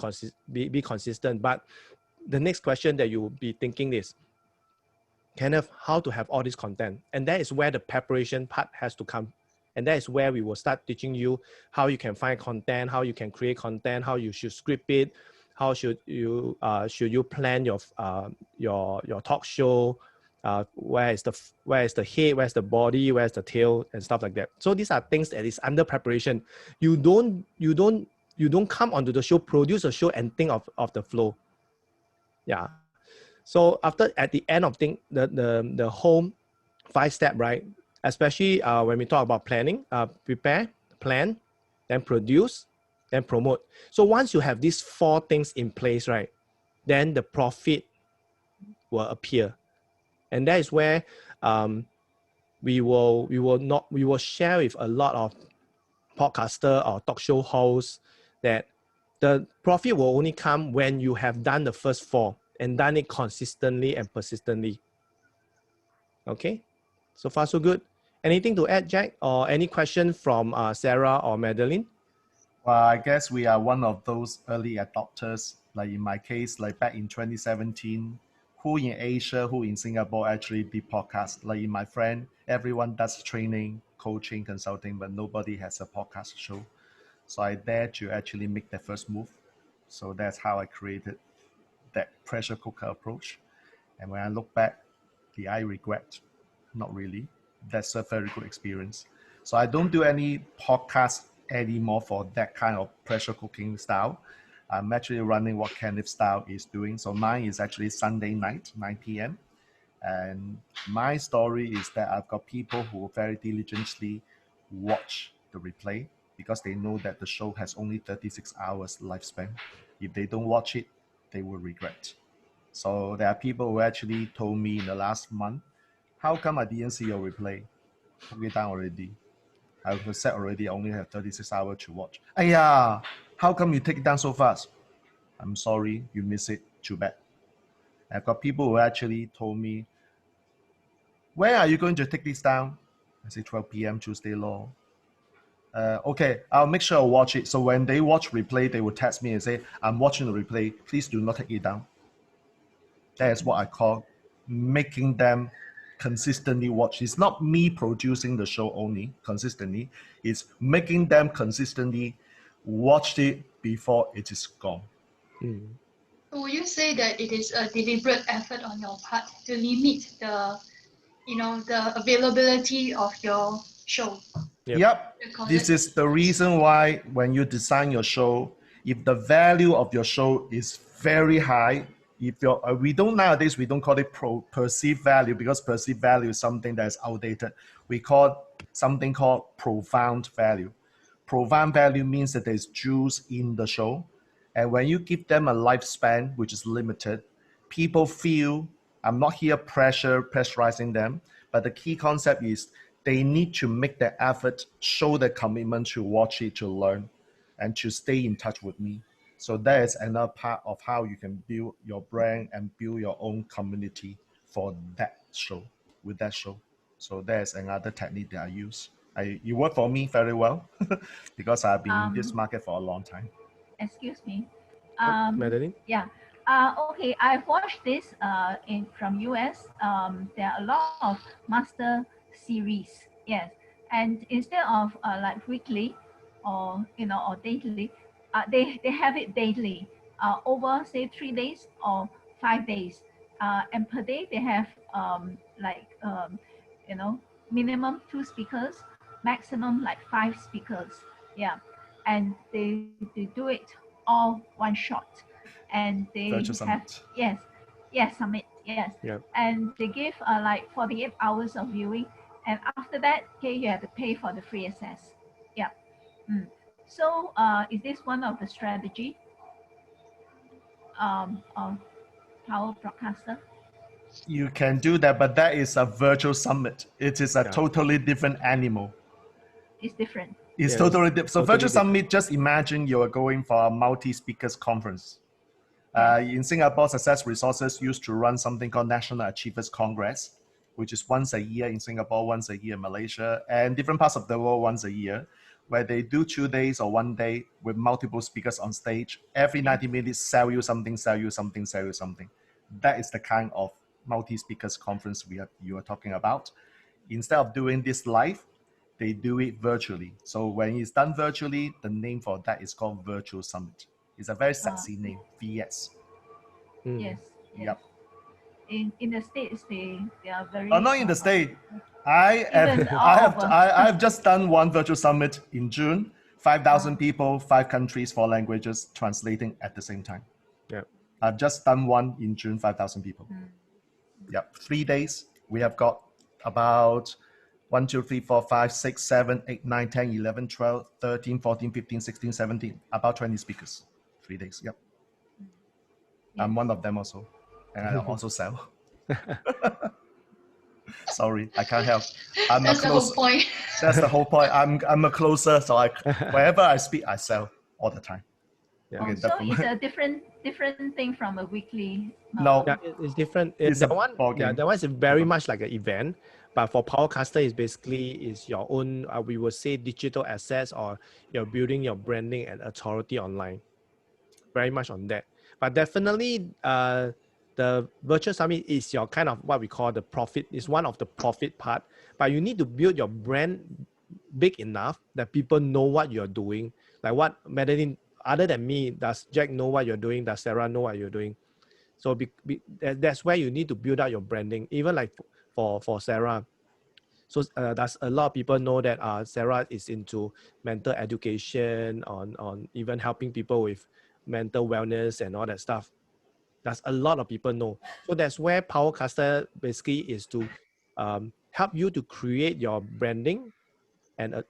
be consistent. But the next question that you will be thinking is, Kenneth, how to have all this content? And that is where the preparation part has to come. And that is where we will start teaching you how you can find content, how you can create content, how you should script it, how should you plan your talk show, where is the head, where's the body, where's the tail, and stuff like that. So these are things that is under preparation. You don't come onto the show, produce a show, and think of the flow. Yeah. So at the end of the whole 5-step, right? Especially when we talk about planning, prepare, plan, then produce, then promote. So once you have these 4 things in place, right, then the profit will appear. And that is where we will share with a lot of podcaster or talk show hosts that the profit will only come when you have done the first 4 and done it consistently and persistently. Okay, so far so good. Anything to add, Jack, or any question from Sarah or Madeline? Well, I guess we are one of those early adopters. Like in my case, like back in 2017, who in Asia, who in Singapore actually did podcast. Like in my friend, everyone does training, coaching, consulting, but nobody has a podcast show. So I dared to actually make the first move. So that's how I created that pressure cooker approach. And when I look back, I regret? Not really. That's a very good experience. So I don't do any podcast anymore for that kind of pressure cooking style. I'm actually running what Kenneth style is doing. So mine is actually Sunday night, 9 p.m. And my story is that I've got people who very diligently watch the replay because they know that the show has only 36 hours lifespan. If they don't watch it, they will regret. So there are people who actually told me in the last month, how come I didn't see your replay? Took it down already. I said already I only have 36 hours to watch. How come you take it down so fast? I'm sorry, you miss it. Too bad. I've got people who actually told me, when are you going to take this down? I say 12 p.m. Tuesday law. Okay, I'll make sure I watch it. So when they watch replay, they will text me and say, I'm watching the replay. Please do not take it down. That is what I call making them consistently watch. It's not me producing the show only consistently. It's making them consistently watch it before it is gone. Mm. Would you say that it is a deliberate effort on your part to limit the availability of your show? Yep. Recorded? This is the reason why when you design your show, if the value of your show is very high, if you're, we don't nowadays, we don't call it perceived value, because perceived value is something that is outdated. We call something called profound value. Profound value means that there's juice in the show. And when you give them a lifespan, which is limited, people feel, I'm not here pressurizing them, but the key concept is they need to make the effort, show the commitment to watch it, to learn, and to stay in touch with me. So that is another part of how you can build your brand and build your own community for that show, with that show. So there's another technique that I use. You work for me very well because I've been in this market for a long time. Excuse me. Madeline? Yeah. Okay, I've watched this from US. There are a lot of master series. Yes. And instead of like weekly or or daily, they have it daily, over say 3 days or 5 days. And per day they have you know, minimum 2 speakers, maximum like 5 speakers. Yeah. And they do it all one shot, and they Virtual have Summit. yes summit, yes. Yep. And they give like 48 hours of viewing, and after that, okay, you have to pay for the free access. Yeah. So is this one of the strategy of Power Broadcaster? You can do that, but that is a virtual summit. It is a Yeah. totally different animal. It's different. It's Yes, totally different. So totally virtual different. summit, just imagine you are going for a multi-speakers conference. In Singapore, Success Resources used to run something called National Achievers Congress, which is once a year in Singapore, once a year in Malaysia, and different parts of the world once a year, where they do 2 days or 1 day with multiple speakers on stage. Every 90 minutes, sell you something, sell you something, sell you something. That is the kind of multi-speakers conference you are talking about. Instead of doing this live, they do it virtually. So when it's done virtually, the name for that is called Virtual Summit. It's a very sexy name, VS. Yes. Yep. In the States, they are very Not in the state. Even all over. I have just done one virtual summit in June. 5,000 people, 5 countries, 4 languages, translating at the same time. Yeah. I've just done one in June, 5,000 people. Yep. 3 days. We have got about 1, 2, 3, 4, 5, 6, 7, 8, 9, 10, 11, 12, 13, 14, 15, 16, 17. About 20 speakers. 3 days. Yep. I'm one of them also. And I also sell. Sorry, I can't help. That's the whole point. That's the whole point. I'm a closer, so wherever I speak, I sell all the time. Yeah. Oh, so it's a different thing from a weekly. No. Yeah, it's different. It's That a one, ball yeah, game. that one is very much like an event. But for Powercaster, is basically is your own. We would say digital assets, or you're building your branding and authority online. Very much on that. But definitely, the virtual summit is your kind of what we call the profit. Is one of the profit part. But you need to build your brand big enough that people know what you're doing. Like what Madeline, other than me, does Jack know what you're doing? Does Sarah know what you're doing? So that's where you need to build out your branding. Even like for Sarah. So does a lot of people know that Sarah is into mental education, on even helping people with mental wellness and all that stuff. That's a lot of people know. So that's where Powercaster basically is to help you to create your branding and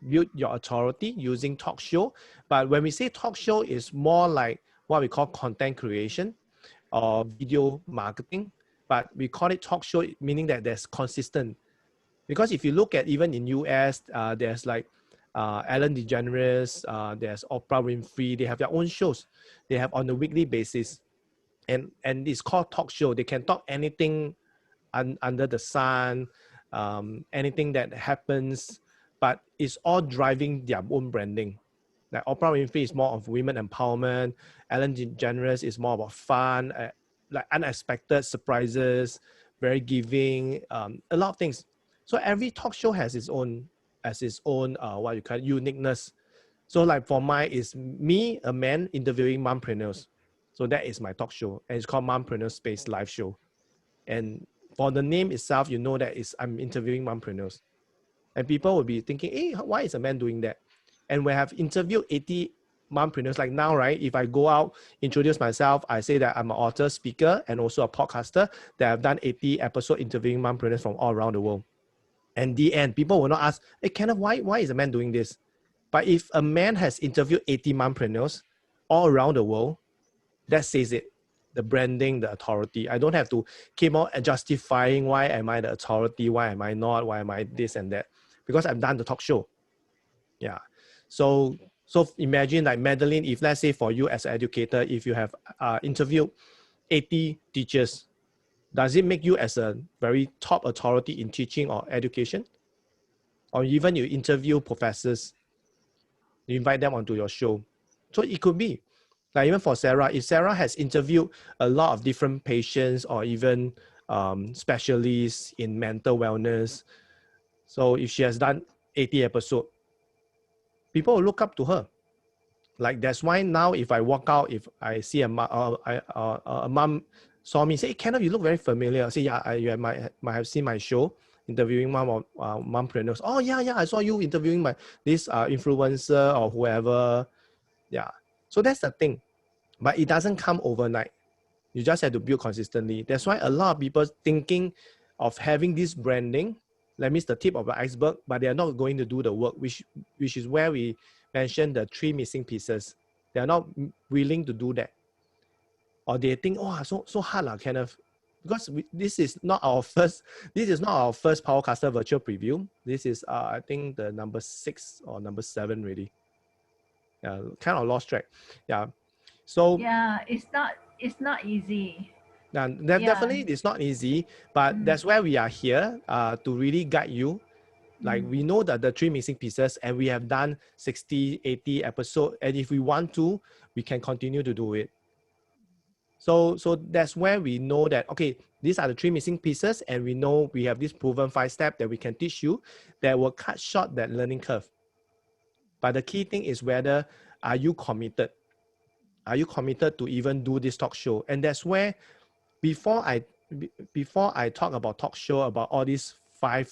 build your authority using talk show. But when we say talk show, it's more like what we call content creation or video marketing. But we call it talk show, meaning that there's consistent. Because if you look at even in US, there's like Ellen DeGeneres, there's Oprah Winfrey, they have their own shows. They have on a weekly basis. and it's called talk show. They can talk anything under the sun, anything that happens, but it's all driving their own branding. Like Oprah Winfrey is more of women empowerment. Ellen DeGeneres is more about fun, like unexpected surprises, very giving, a lot of things. So every talk show has its own what you call it, uniqueness. So like for mine is me, a man interviewing mompreneurs. So that is my talk show, and it's called Mompreneur Space Live Show. And for the name itself, you know that I'm interviewing mompreneurs. And people will be thinking, hey, why is a man doing that? And we have interviewed 80 mompreneurs. Like now, right? If I go out, introduce myself, I say that I'm an author, speaker, and also a podcaster, that I've done 80 episodes interviewing mompreneurs from all around the world. And the end, people will not ask, hey, Kenneth, why is a man doing this? But if a man has interviewed 80 mompreneurs all around the world, that says it. The branding, the authority. I don't have to keep on justifying why am I the authority, why am I not, why am I this and that, because I've done the talk show. Yeah. So imagine like Madeline, if let's say for you as an educator, if you have interviewed 80 teachers, does it make you as a very top authority in teaching or education? Or even you interview professors, you invite them onto your show. So it could be. Like even for Sarah, if Sarah has interviewed a lot of different patients or even specialists in mental wellness, so if she has done 80 episodes, people will look up to her. Like that's why now if I walk out, if I see a mom saw me, say, hey, Kenneth, you look very familiar. I say, yeah, you might have seen my show interviewing mompreneurs. Oh yeah, I saw you interviewing this influencer or whoever. Yeah, so that's the thing. But it doesn't come overnight. You just have to build consistently. That's why a lot of people thinking of having this branding, that means the tip of the iceberg, but they are not going to do the work, which is where we mentioned the 3 missing pieces. They are not willing to do that. Or they think, oh, so hard, Kenneth. Because this is not our first Powercaster virtual preview. This is, I think, the number 6 or number 7 really. Kind of lost track. Yeah. So yeah, it's not easy. now, definitely it's not easy, but that's why we are here to really guide you. Like we know that the 3 missing pieces, and we have done 60, 80 episodes, and if we want to, we can continue to do it. So that's where we know that, okay, these are the 3 missing pieces, and we know we have this proven 5 steps that we can teach you that will cut short that learning curve. But the key thing is whether are you committed? Are you committed to even do this talk show? And that's where before I talk about talk show, about all these 5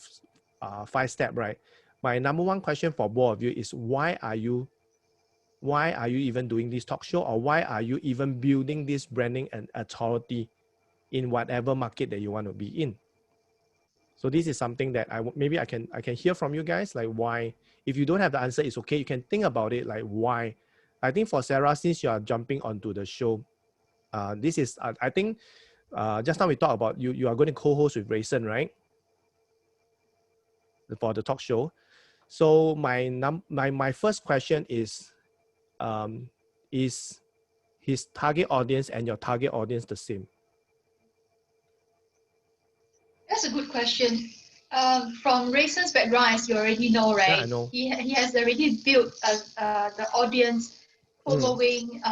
steps, right? My number 1 question for both of you is why are you even doing this talk show, or why are you even building this branding and authority in whatever market that you want to be in? So this is something that maybe I can hear from you guys, like why. If you don't have the answer, it's okay. You can think about it, like why. I think for Sarah, since you are jumping onto the show, this is I think just now we talked about you are going to co-host with Rayson, right? For the talk show. So my first question is his target audience and your target audience the same? That's a good question. From Rayson's background, as you already know, right? Yeah, I know. He has already built the audience following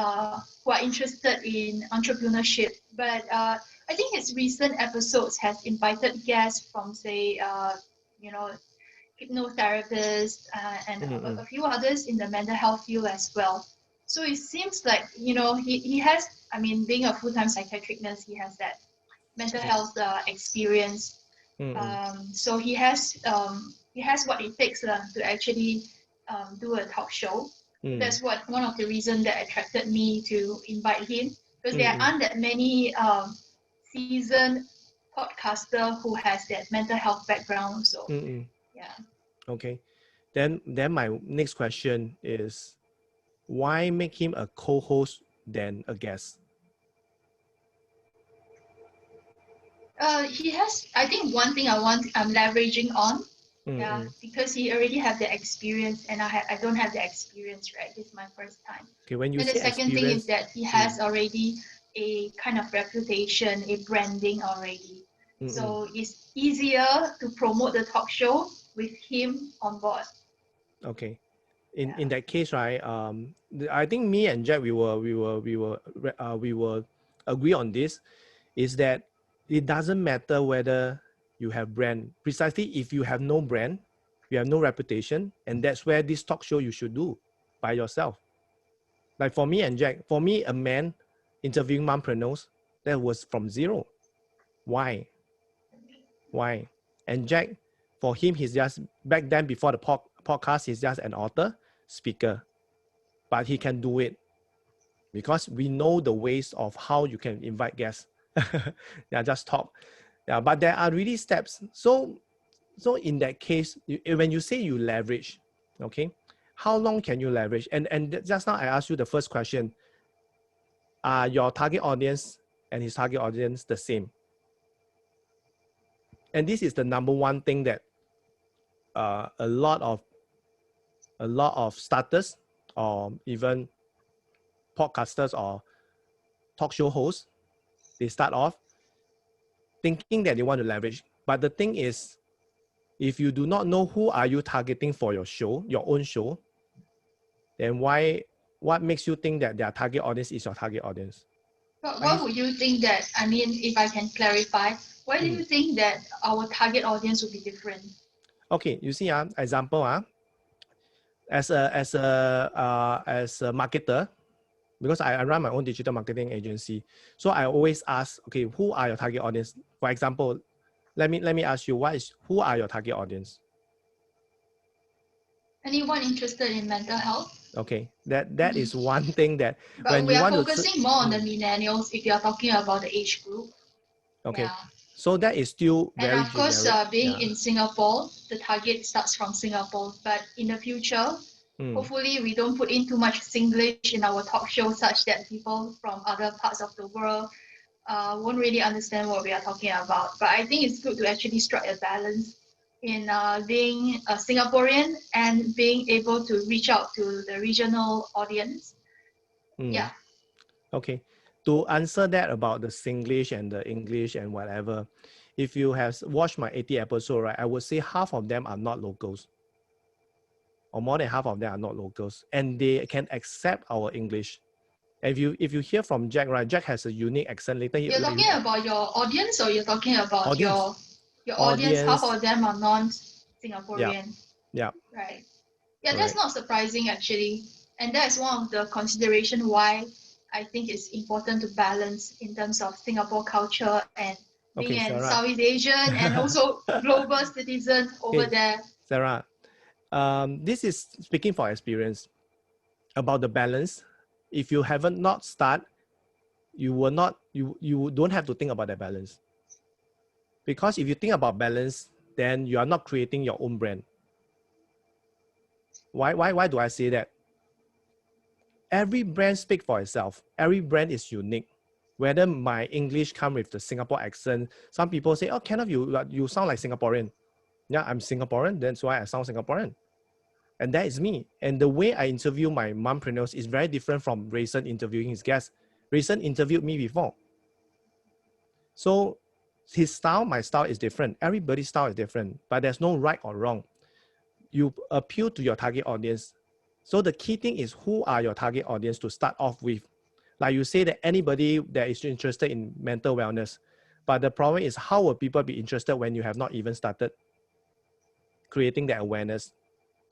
who are interested in entrepreneurship. But I think his recent episodes has invited guests from, say, hypnotherapists and a few others in the mental health field as well. So it seems like, he has, being a full-time psychiatric nurse, he has that mental health experience. So he has what it takes to actually do a talk show. That's one of the reasons that attracted me to invite him, because there aren't that many seasoned podcaster who has that mental health background. So yeah. Okay. Then my next question is, why make him a co-host than a guest? He has, I think one thing I'm leveraging on, because he already have the experience and I don't have the experience, right? This is my first time. Okay, when you and say the second thing is that he has already a kind of reputation, a branding already. Mm-mm. So it's easier to promote the talk show with him on board. Okay. In that case, right? I think me and Jack, we will agree on this. Is that it doesn't matter whether you have brand. Precisely, if you have no brand, you have no reputation, and that's where this talk show you should do by yourself. Like for me and Jack, for me, a man interviewing mompreneurs, that was from zero. Why? And Jack, for him, he's just, back then before the podcast, he's just an author, speaker, but he can do it because we know the ways of how you can invite guests. Yeah, just talk. Yeah, but there are really steps. So in that case, when you say you leverage, okay, how long can you leverage? And just now I asked you the first question, are your target audience and his target audience the same? And this is the number one thing that a lot of starters or even podcasters or talk show hosts, they start off thinking that they want to leverage. But the thing is, if you do not know who are you targeting for your show, your own show, then what makes you think that their target audience is your target audience? But why would you think that? I mean, if I can clarify, why do you think that our target audience would be different? Okay, you see, example, as a marketer, because I run my own digital marketing agency, so I always ask, okay, who are your target audience? For example, let me ask you, who are your target audience? Anyone interested in mental health? Okay, that is one thing that but when we you are want focusing more on the millennials if you are talking about the age group. Okay, Yeah. so that is still very and of course, generic. being in Singapore, the target starts from Singapore. But in the future, hopefully we don't put in too much Singlish in our talk show such that people from other parts of the world won't really understand what we are talking about. But I think it's good to actually strike a balance in being a Singaporean and being able to reach out to the regional audience. Yeah. Okay. To answer that about the Singlish and the English and whatever, if you have watched my 80 episode, right, I would say half of them are not locals. Or more than half of them are not locals. And they can accept our English. And if you hear from Jack, right, Jack has a unique accent. Later, you're talking about your audience, or you're talking about audience. your audience? Half of them are non-Singaporean. Yeah. Right. Yeah, that's not surprising actually, and that's one of the consideration why I think it's important to balance in terms of Singapore culture and being an Southeast Asian and also global citizen over there. Sarah, this is speaking for experience about the balance. If you haven't not start, you will not, you don't have to think about that balance. Because if you think about balance, then you are not creating your own brand. Why do I say that? Every brand speaks for itself. Every brand is unique. Whether my English come with the Singapore accent, some people say, oh, Kenneth, you sound like Singaporean. Yeah, I'm Singaporean, that's why I sound Singaporean. And that is me. And the way I interview my mompreneurs is very different from Rayson interviewing his guests. Rayson interviewed me before. So his style, my style is different. Everybody's style is different, but there's no right or wrong. You appeal to your target audience. So the key thing is, who are your target audience to start off with? Like you say that anybody that is interested in mental wellness, but the problem is, how will people be interested when you have not even started creating that awareness?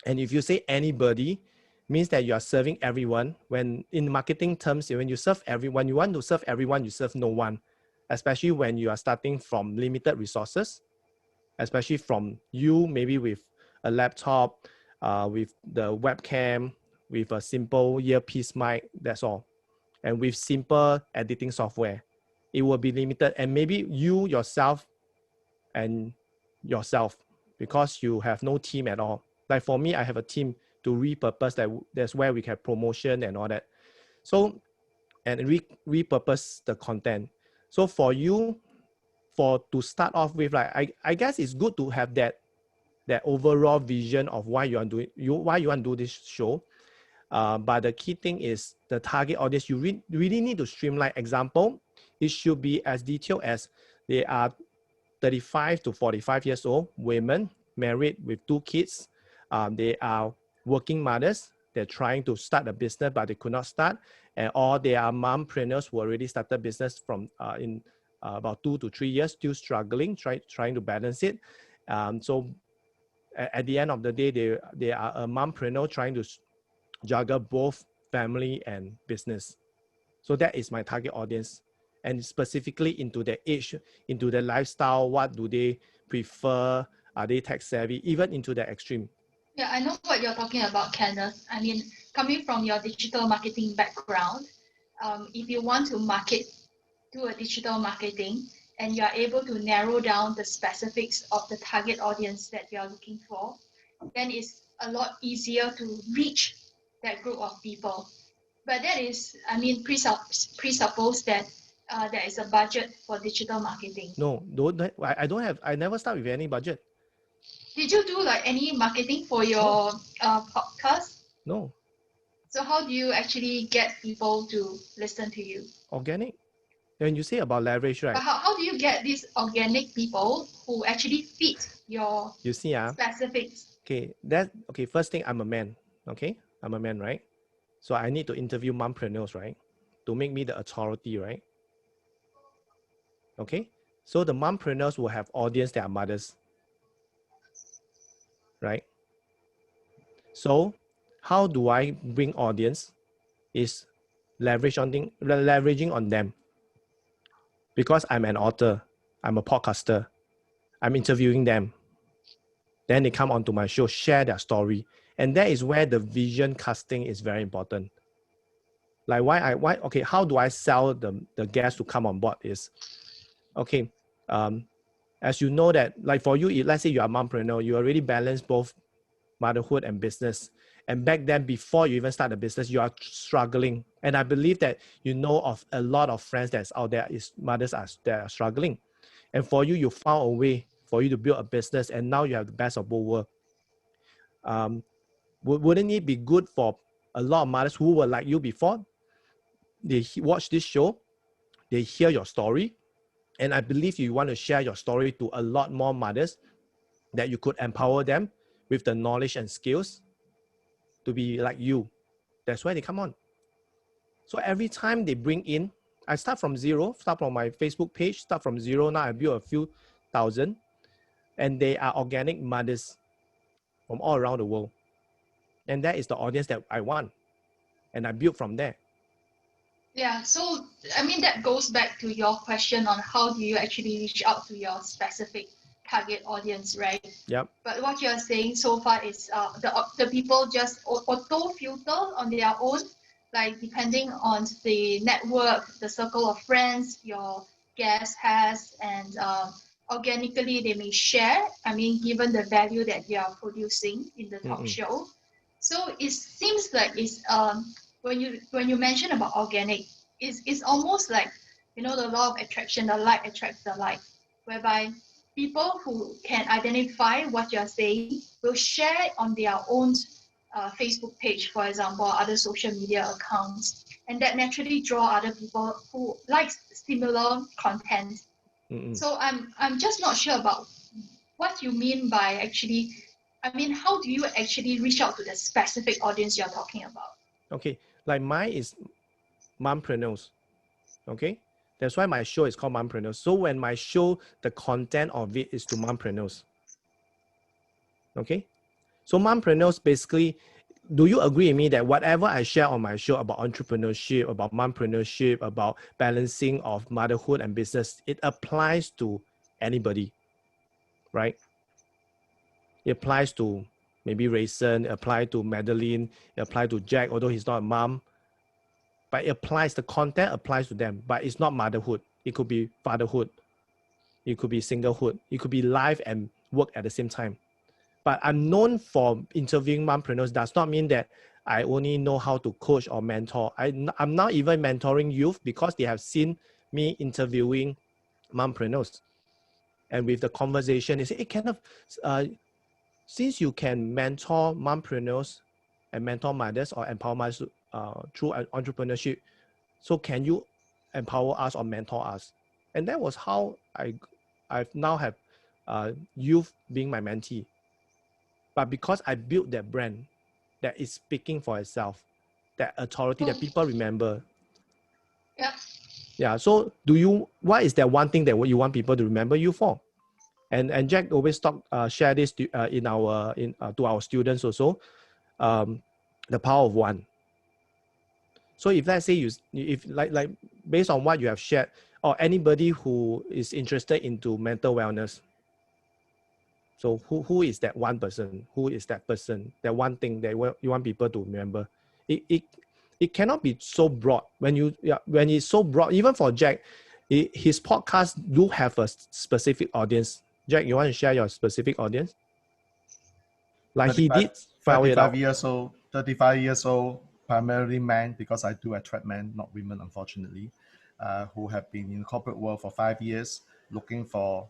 And if you say anybody, means that you are serving everyone. When in marketing terms, when you serve everyone, you want to serve everyone, you serve no one, especially when you are starting from limited resources, especially from you, maybe with a laptop, with the webcam, with a simple earpiece mic, that's all. And with simple editing software, it will be limited. And maybe you yourself because you have no team at all. Like for me, I have a team to repurpose that. That's where we can promotion and all that. So, and repurpose the content. So for you, to start off with, like I guess it's good to have that overall vision of why you want to do this show. But the key thing is the target audience. You really need to streamline. Example, it should be as detailed as they are 35 to 45 years old, women, married with 2 kids. They are working mothers. They're trying to start a business, but they could not start. Or they are mompreneurs who already started business from in about 2 to 3 years, still struggling, trying to balance it. So at the end of the day, they are a mompreneur trying to juggle both family and business. So that is my target audience, and specifically into their age, into their lifestyle. What do they prefer? Are they tech savvy? Even into the extreme. Yeah, I know what you're talking about, Kenneth. I mean, coming from your digital marketing background, if you want to market to a digital marketing and you are able to narrow down the specifics of the target audience that you are looking for, then it's a lot easier to reach that group of people. But that is, I mean, presuppose that there is a budget for digital marketing. No, I don't have. I never start with any budget. Did you do like any marketing for your podcast? No. So how do you actually get people to listen to you? Organic. When you say about leverage, right? But how do you get these organic people who actually fit your specifics? Okay, first thing, I'm a man. Okay, I'm a man, right? So I need to interview mompreneurs, right? To make me the authority, right? Okay, so the mompreneurs will have audience that are mothers, right? So how do I bring audience? Is leveraging on them. Because I'm an author, I'm a podcaster, I'm interviewing them. Then they come onto my show, share their story. And that is where the vision casting is very important. Like how do I sell the guests to come on board is, okay, as you know that, like for you, let's say you are a mompreneur, you already balance both motherhood and business. And back then, before you even start the business, you are struggling. And I believe that you know of a lot of friends that's out there is mothers that are struggling. And for you, you found a way for you to build a business, and now you have the best of both worlds. Wouldn't it be good for a lot of mothers who were like you before? They watch this show, they hear your story, and I believe you want to share your story to a lot more mothers, that you could empower them with the knowledge and skills to be like you. That's why they come on. So every time they bring in, I start from zero, start from my Facebook page, start from zero. Now I build a few thousand, and they are organic mothers from all around the world. And that is the audience that I want. And I build from there. Yeah, so I mean, that goes back to your question on how do you actually reach out to your specific target audience, right? Yep. But what you're saying so far is the people just auto filter on their own, like depending on the network, the circle of friends your guest has, and organically they may share. I mean, given the value that you are producing in the talk show. So it seems like it's when you mention about organic, it's almost like, you know, the law of attraction, the like attracts the like, whereby people who can identify what you're saying will share on their own Facebook page, for example, or other social media accounts, and that naturally draw other people who like similar content. So I'm just not sure about what you mean by actually. I mean, how do you actually reach out to the specific audience you're talking about? Okay, like mine is mompreneurs. Okay, that's why my show is called Mompreneurs. So when my show, the content of it is to mompreneurs. Okay, so mompreneurs basically, do you agree with me that whatever I share on my show about entrepreneurship, about mompreneurship, about balancing of motherhood and business, it applies to anybody, right? It applies to maybe Rayson, it applies to Madeline, it applies to Jack, although he's not a mom. But it applies, the content applies to them, but it's not motherhood. It could be fatherhood. It could be singlehood. It could be life and work at the same time. But I'm known for interviewing mompreneurs. Does not mean that I only know how to coach or mentor. I'm not even mentoring youth because they have seen me interviewing mompreneurs. And with the conversation, they say, hey, Kenneth, since you can mentor mompreneurs, and mentor others or empower us through entrepreneurship. So can you empower us or mentor us? And that was how I've now have youth being my mentee. But because I built that brand that is speaking for itself, that authority that people remember. Yeah. Yeah. So what is that one thing that you want people to remember you for? And Jack always share this to our students also, the power of one. So if let's say if like based on what you have shared, or anybody who is interested into mental wellness, so who is that one person? Who is that person? That one thing that you want people to remember? It cannot be so broad. When it's so broad, even for Jack, his podcast do have a specific audience. Jack, you want to share your specific audience? Like he did spell it out. 35 years old, primarily men, because I do attract men, not women, unfortunately, who have been in the corporate world for 5 years, looking for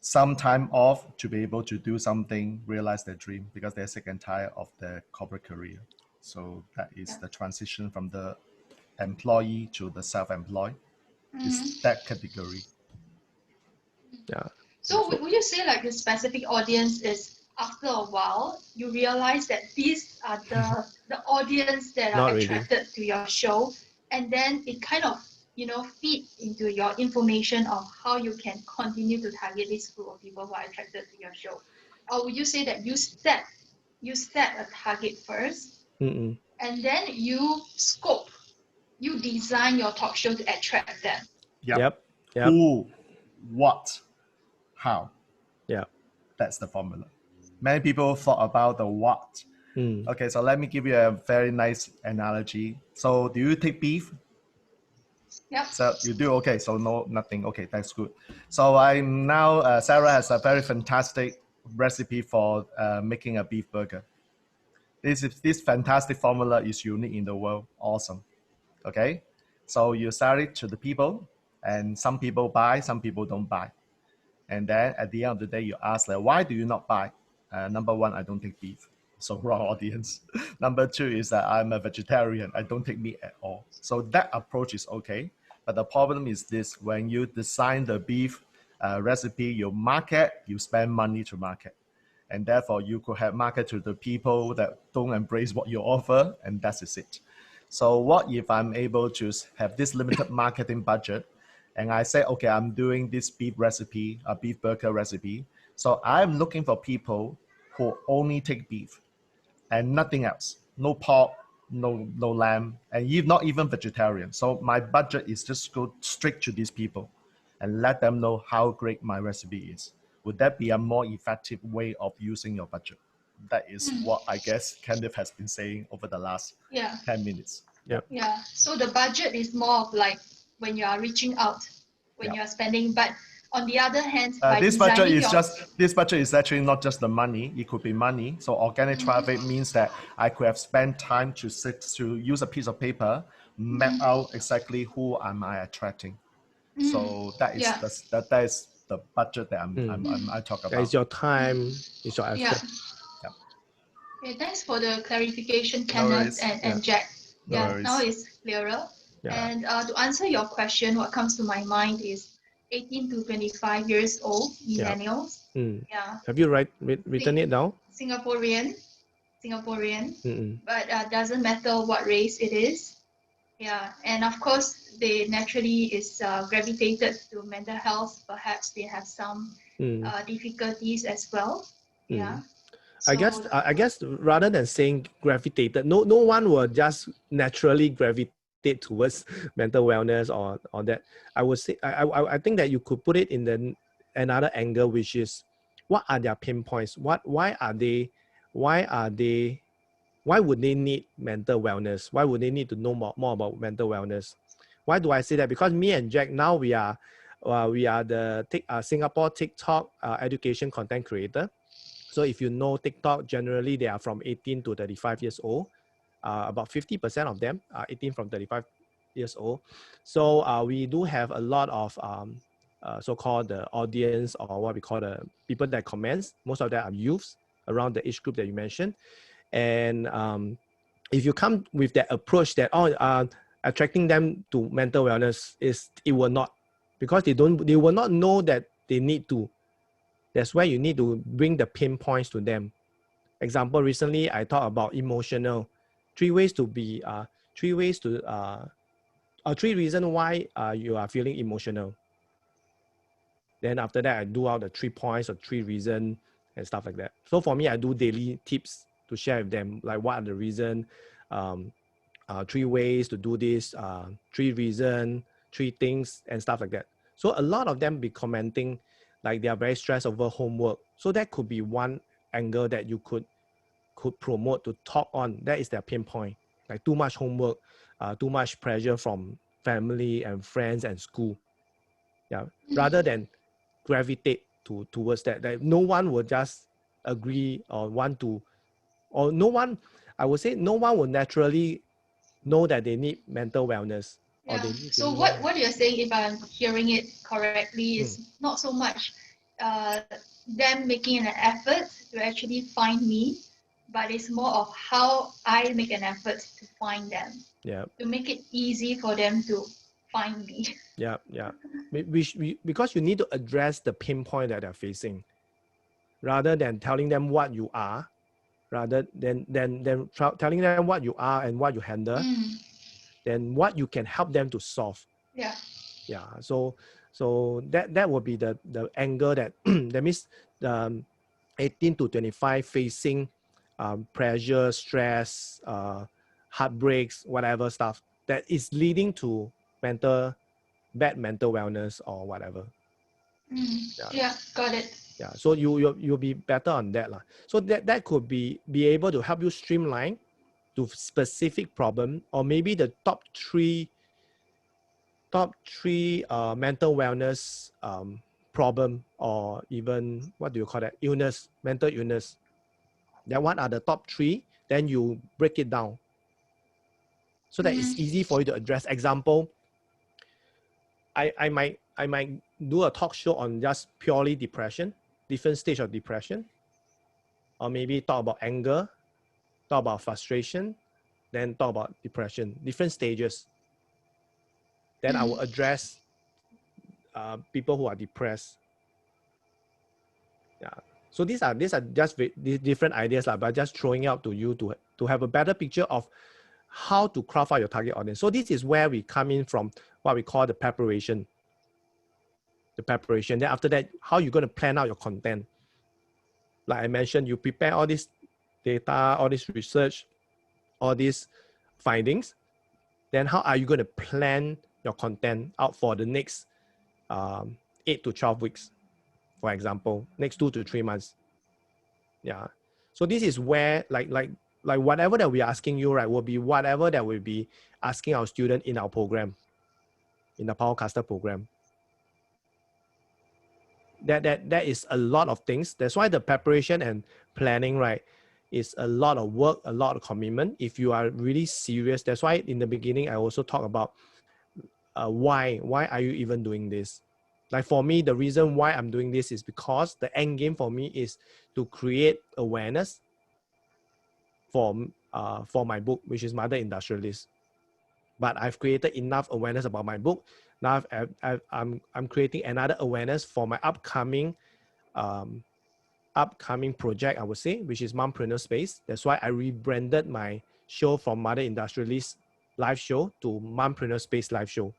some time off to be able to do something, realize their dream, because they're sick and tired of their corporate career. So that is the transition from the employee to the self-employed. Is that category. Yeah. So would you say like the specific audience is after a while you realize that these are the audience that are Not attracted to your show, and then it kind of feed into your information of how you can continue to target this group of people who are attracted to your show? Or would you say that you set a target first, Mm-mm. and then you design your talk show to attract them? Yep. Who, what, how? Yeah. That's the formula. Many people thought about the what. Okay, so let me give you a very nice analogy. So do you take beef? Yep. So you do? Okay, so nothing. Okay, that's good. So I'm now, Sarah has a very fantastic recipe for making a beef burger. This fantastic formula is unique in the world. Awesome. Okay, so you sell it to the people, and some people buy, some people don't buy. And then at the end of the day, you ask, like, why do you not buy? Number one, I don't take beef. So wrong audience. Number two is that I'm a vegetarian. I don't take meat at all. So that approach is okay. But the problem is this: when you design the beef recipe, you market, you spend money to market. And therefore, you could have market to the people that don't embrace what you offer, and that is it. So what if I'm able to have this limited marketing budget, and I say, okay, I'm doing this beef recipe, a beef burger recipe. So I'm looking for people who only take beef and nothing else. No pork, no lamb, and not even vegetarian. So my budget is just go straight to these people and let them know how great my recipe is. Would that be a more effective way of using your budget? That is what I guess Kenneth has been saying over the last 10 minutes. Yeah. So the budget is more of like when you are reaching out, when you are spending, but on the other hand, this budget is actually not just the money. It could be money. So organic traffic means that I could have spent time to use a piece of paper, map out exactly who am I attracting. So that is the budget that I talk about. It's your time, it's your effort. Okay, thanks for the clarification, Kenneth and Jack. Now it's clearer. And to answer your question, what comes to my mind is 18 to 25 years old millennials. Have you written it down? Singaporean. But doesn't matter what race it is. And of course they naturally is gravitated to mental health. Perhaps they have some difficulties as well. So, I guess rather than saying gravitated, no one will just naturally gravitate towards mental wellness or that. I would say I think that you could put it in another angle, which is what are their pain points? Why would they need mental wellness? Why would they need to know more about mental wellness? Why do I say that? Because me and Jack now we are the Singapore TikTok education content creator. So if you know TikTok, generally they are from 18 to 35 years old. About 50% of them are 18 from 35 years old. So we do have a lot of so-called the audience, or what we call the people that comments. Most of them are youths around the age group that you mentioned. And if you come with that approach that attracting them to mental wellness it will not, because they will not know that they need to. That's why you need to bring the pinpoints to them. Example, recently I talked about emotional. 3 reasons why you are feeling emotional. Then after that, I do out the 3 points or 3 reasons and stuff like that. So for me, I do daily tips to share with them, like what are the reasons, 3 ways to do this, 3 reasons, 3 things and stuff like that. So a lot of them be commenting like they are very stressed over homework. So that could be one angle that you could promote to talk on. That is their pinpoint, like too much homework, too much pressure from family and friends and school. Yeah, rather than gravitate towards that. Like no one will just agree or want to, or no one, I would say no one will naturally know that they need mental wellness. Yeah. Or they need So to know. what you're saying, if I'm hearing it correctly, is not so much them making an effort to actually find me, but it's more of how I make an effort to find them. Yeah. To make it easy for them to find me. Yeah. Because you need to address the pinpoint that they're facing, rather than telling them what you are, rather than telling them what you are and what you handle, then what you can help them to solve. Yeah. Yeah. So that would be the angle that that means 18 to 25 facing pressure, stress, heartbreaks, whatever stuff that is leading to bad mental wellness or whatever. Yeah, got it. Yeah, so you'll be better on that lah. So that could be able to help you streamline to specific problem, or maybe the top three mental wellness problem, or even what do you call that, illness, mental illness. Then what are the top 3? Then you break it down so that it's easy for you to address. Example, I might do a talk show on just purely depression, different stage of depression, or maybe talk about anger, talk about frustration, then talk about depression, different stages. Then I will address people who are depressed. Yeah. So these are just different ideas, but just throwing out to you to have a better picture of how to craft out your target audience. So this is where we come in from, what we call the preparation. Then after that, how you're going to plan out your content. Like I mentioned, you prepare all this data, all this research, all these findings. Then how are you going to plan your content out for the next 8 to 12 weeks, for example, next 2 to 3 months. Yeah. So this is where like whatever that we're asking you, right, will be whatever that we'll be asking our student in our program, in the Powercaster program. That is a lot of things. That's why the preparation and planning, right, is a lot of work, a lot of commitment. If you are really serious, that's why in the beginning I also talk about why are you even doing this? Like for me, the reason why I'm doing this is because the end game for me is to create awareness for my book, which is Mother Industrialist. But I've created enough awareness about my book. Now I'm creating another awareness for my upcoming project, I would say, which is Mompreneur Space. That's why I rebranded my show from Mother Industrialist live show to Mompreneur Space live show.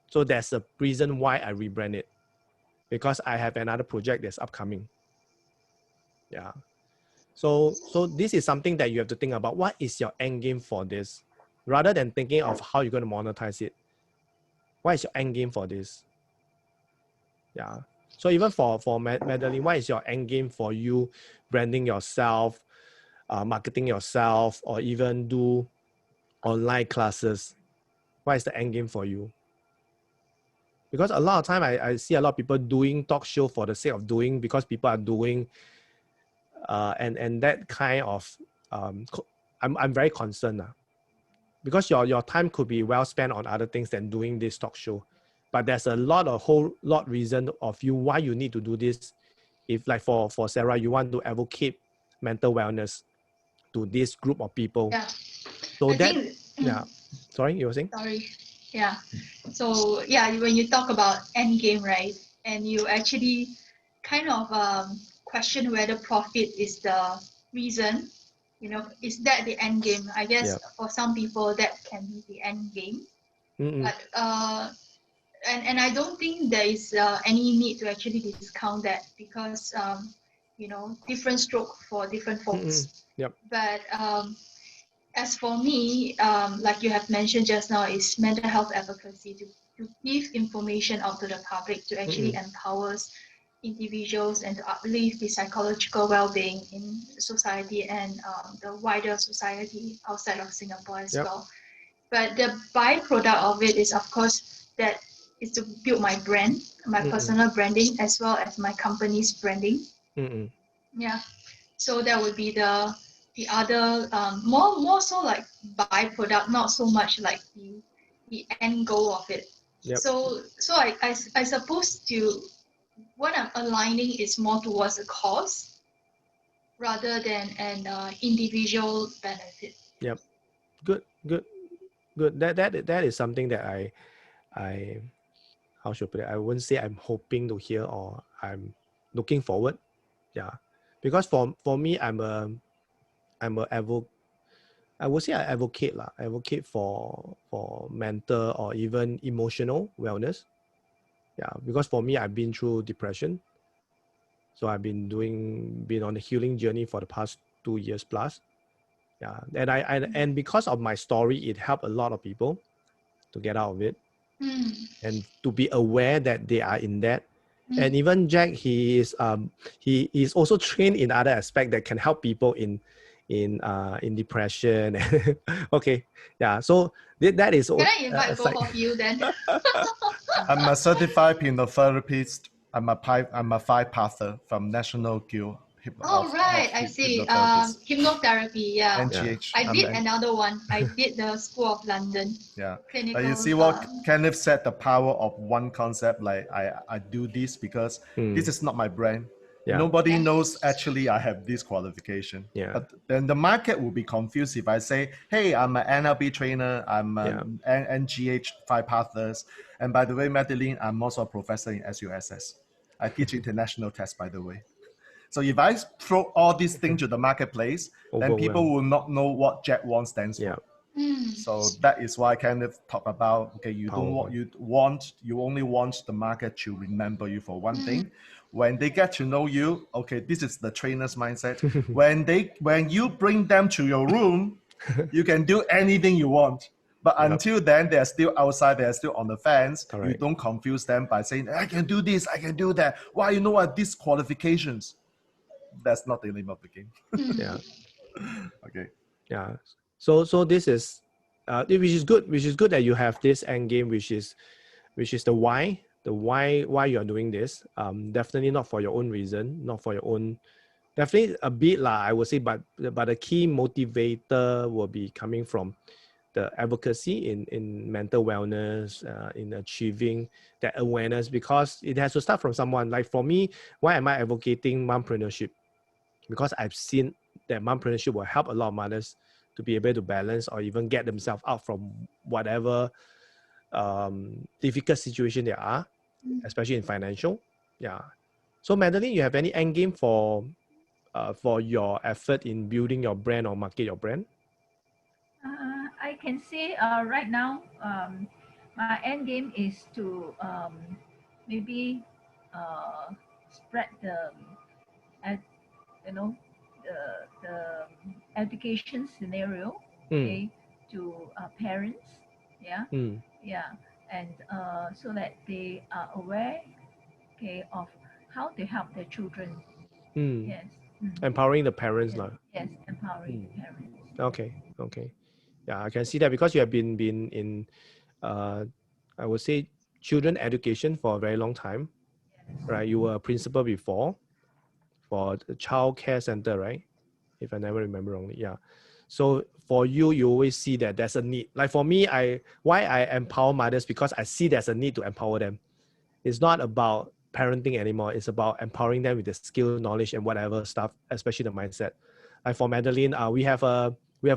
So that's the reason why I rebrand it, because I have another project that's upcoming. Yeah. So this is something that you have to think about. What is your end game for this? Rather than thinking of how you're going to monetize it, what is your end game for this? Yeah. So even for Madeline, what is your end game for you branding yourself, marketing yourself, or even do online classes? What is the end game for you? Because a lot of time I see a lot of people doing talk show for the sake of doing, because people are doing, and that kind of, I'm very concerned because your time could be well spent on other things than doing this talk show. But there's a whole lot reason of you why you need to do this. If like for Sarah, you want to advocate mental wellness, to this group of people. Yeah. So I that, think, yeah. Sorry, you were saying? sorry. Yeah. So yeah, when you talk about end game, right, and you actually kind of question whether profit is the reason, is that the end game? I guess Yeah. for some people that can be the end game. Mm-mm. But and I don't think there is any need to actually discount that, because different stroke for different Mm-mm. folks. Yep. But as for me, like you have mentioned just now, is mental health advocacy, to give information out to the public, to actually Mm-mm. empower individuals and to uplift the psychological well-being in society and the wider society outside of Singapore as Yep. well. But the byproduct of it is, of course, that is to build my brand, my Mm-mm. personal branding, as well as my company's branding. Mm-mm. Yeah. So that would be the other more so like byproduct, not so much like the end goal of it. Yep. So I suppose what I'm aligning is more towards a cause rather than an individual benefit. Yep. Good. That is something that I how should I put it? I wouldn't say I'm hoping to hear or I'm looking forward. Yeah. Because for me, I'm a I would say I advocate lah. Advocate for mental or even emotional wellness. Yeah. Because for me, I've been through depression. So I've been on a healing journey for the past 2 years plus. Yeah. And because of my story, it helped a lot of people to get out of it and to be aware that they are in that. And even Jack, he is also trained in other aspects that can help people in depression. Okay, yeah. So that is. Can I invite both of you then? I'm a certified hypnotherapist. I'm a five pather from National Guild Oh, of right, I see. Hypnotherapists. Hypnotherapy, yeah. NGH. I did another one. I did the School of London. Yeah. Clinical. You see what Kenneth said, the power of one concept. Like I do this because this is not my brand. Yeah. Nobody knows actually I have this qualification. Yeah. But then the market will be confused if I say, hey, I'm an NLP trainer, I'm an NGH 5 Pathers. And by the way, Madeline, I'm also a professor in SUSS. I teach international tests, by the way. So if I throw all these things to the marketplace, then people will not know what Jack Wong stands for. So that is why I kind of talk about, okay, you only want the market to remember you for one thing. When they get to know you, okay, this is the trainer's mindset. when you bring them to your room, you can do anything you want. But until then, they're still outside, they're still on the fence. Correct. You don't confuse them by saying, I can do this, I can do that. Why, you know what, these qualifications? That's not the name of the game. Yeah. Okay. Yeah. So this is which is good that you have this end game, which is the why you are doing this. Definitely not for your own reason, not for your own, definitely a bit lah, I would say, but the key motivator will be coming from the advocacy in mental wellness, in achieving that awareness, because it has to start from someone. Like for me, why am I advocating mompreneurship? Because I've seen that mompreneurship will help a lot of mothers to be able to balance or even get themselves out from whatever difficult situation they are, especially in financial. Yeah. So Madeline, you have any end game for your effort in building your brand or market your brand? I can say right now, my end game is to maybe spread the the education scenario, okay, to parents, and so that they are aware, okay, of how to help their children. Yes. Empowering the parents, Yes, empowering the parents. Okay. Yeah, I can see that because you have been in I would say children education for a very long time, right? You were a principal before for the child care center, right? If I never remember wrongly, yeah. So for you always see that there's a need. Like for me, why I empower mothers, because I see there's a need to empower them. It's not about parenting anymore. It's about empowering them with the skill, knowledge, and whatever stuff, especially the mindset. Like for Madeline, we have a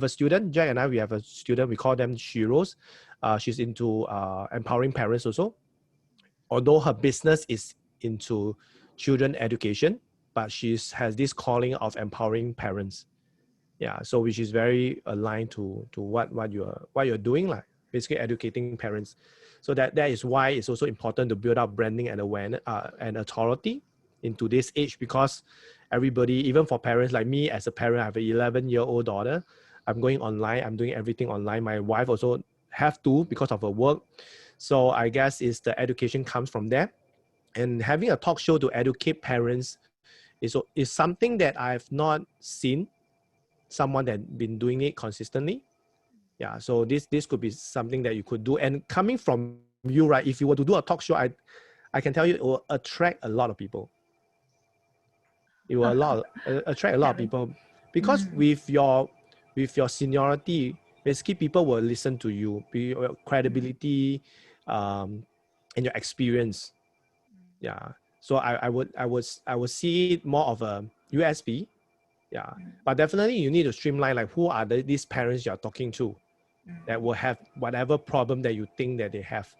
student, Jack and I, we have a student, we call them Shiros. She's into empowering parents also. Although her business is into children education, but she has this calling of empowering parents. Yeah, so which is very aligned to what you're doing, like basically educating parents. So that is why it's also important to build up branding and awareness and authority in today's age, because everybody, even for parents like me as a parent, I have an 11-year-old daughter. I'm going online. I'm doing everything online. My wife also have to because of her work. So I guess is the education comes from there, and having a talk show to educate parents is something that I've not seen someone that been doing it consistently. Yeah, so this could be something that you could do. And coming from you, right, if you were to do a talk show, I can tell you it will attract a lot of people. It will attract a lot of people, because with your seniority, basically people will listen to you, your credibility, and your experience. Yeah, so I would see it more of a USP. Yeah, but definitely you need to streamline, like who are these parents you're talking to that will have whatever problem that you think that they have,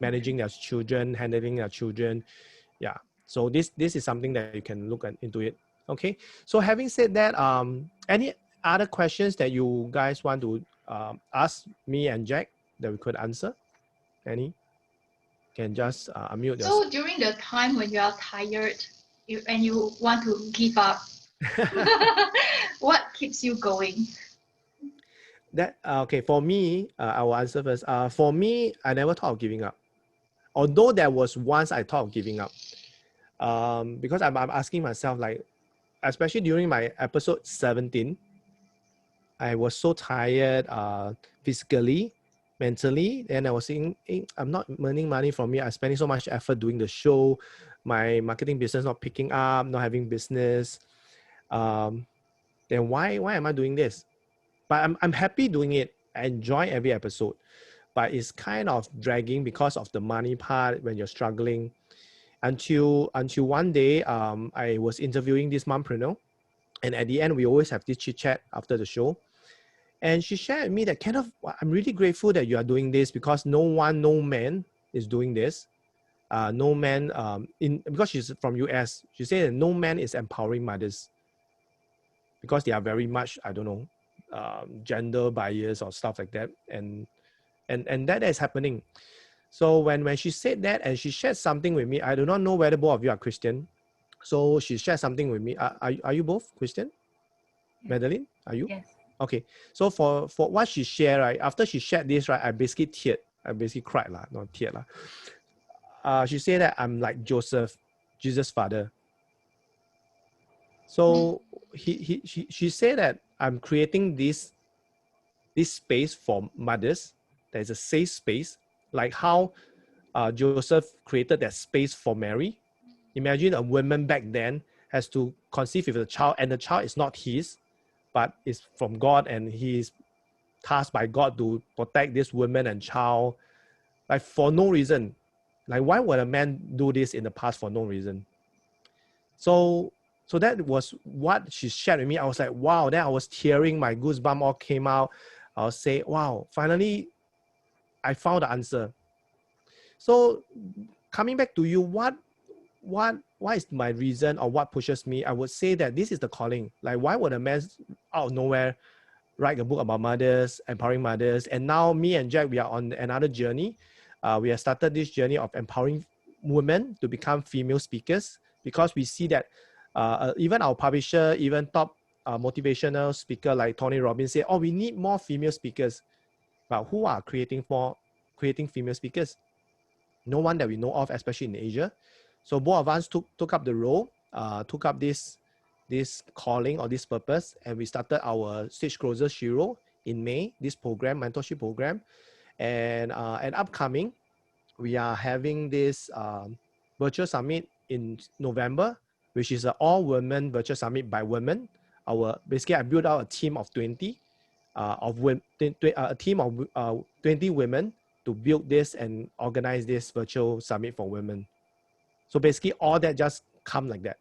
managing their children, handling their children. Yeah, so this is something that you can look into it. Okay, so having said that, any other questions that you guys want to ask me and Jack that we could answer? Any? Can just unmute yourself. So during the time when you are tired and you want to give up, what keeps you going? That okay, for me, I will answer first. For me, I never thought of giving up. Although there was once I thought of giving up, because I'm asking myself, like, especially during my episode 17, I was so tired, physically, mentally, and I was saying, hey, I'm not earning money from it. I'm spending so much effort doing the show, my marketing business not picking up, not having business. Then why am I doing this? But I'm happy doing it. I enjoy every episode, but it's kind of dragging because of the money part when you're struggling. Until one day, I was interviewing this mompreneur, and at the end we always have this chit chat after the show, and she shared with me that kind of, I'm really grateful that you are doing this, because no man is doing this. No man because she's from US. She said that no man is empowering mothers, because they are very much, I don't know, gender bias or stuff like that, and that is happening. So when she said that, and she shared something with me, I do not know whether both of you are Christian. So she shared something with me. Are you both Christian? Yes. Madeline, are you? Yes. Okay. So for what she shared, right, after she shared this, right, I basically teared. I basically cried, not teared. She said that I'm like Joseph, Jesus' father. So she said that I'm creating this space for mothers. There's a safe space, like how Joseph created that space for Mary. Imagine a woman back then has to conceive with a child, and the child is not his, but is from God, and he is tasked by God to protect this woman and child, like for no reason. Like, why would a man do this in the past for no reason? So that was what she shared with me. I was like, wow. Then I was tearing, my goosebumps all came out. I was saying, wow, finally I found the answer. So coming back to you, what is my reason, or what pushes me? I would say that this is the calling. Like, why would a man out of nowhere write a book about mothers, empowering mothers? And now me and Jack, we are on another journey. We have started this journey of empowering women to become female speakers, because we see that even our publisher, even top motivational speaker like Tony Robbins say, oh, we need more female speakers. But who are creating female speakers? No one that we know of, especially in Asia. So both of us took up the role, took up this calling or this purpose, and we started our Stage Closer Shiro in May, this program, mentorship program. And upcoming, we are having this virtual summit in November, which is an all-women virtual summit by women. Basically, I built out a team of 20, a team of 20 women to build this and organize this virtual summit for women. So basically, all that just come like that.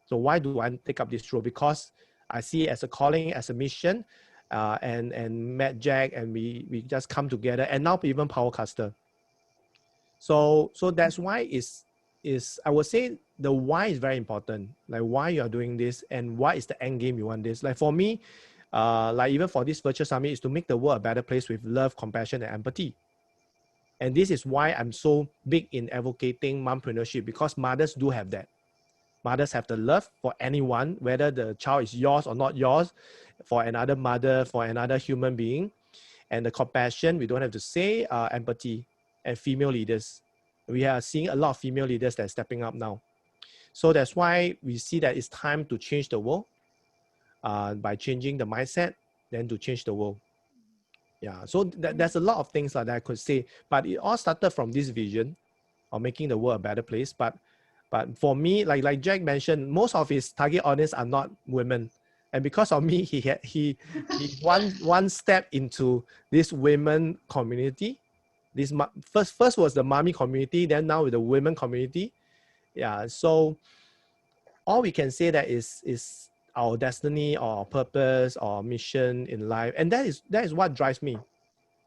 So why do I take up this role? Because I see it as a calling, as a mission, and met Jack, and we just come together, and now even Powercaster. So that's why is I would say the why is very important. Like why you are doing this and what is the end game you want this. Like for me, like even for this virtual summit is to make the world a better place with love, compassion, and empathy. And this is why I'm so big in advocating mompreneurship, because mothers do have that. Mothers have the love for anyone, whether the child is yours or not yours, for another mother, for another human being. And the compassion, we don't have to say, empathy, and female leaders. We are seeing a lot of female leaders that are stepping up now. So that's why we see that it's time to change the world by changing the mindset, then to change the world. Yeah, so there's a lot of things that I could say, but it all started from this vision of making the world a better place. But for me, like Jack mentioned, most of his target audience are not women. And because of me, he one step into this women community. This first was the mommy community, then now with the women community. Yeah, so all we can say that is our destiny or purpose or mission in life, and that is what drives me.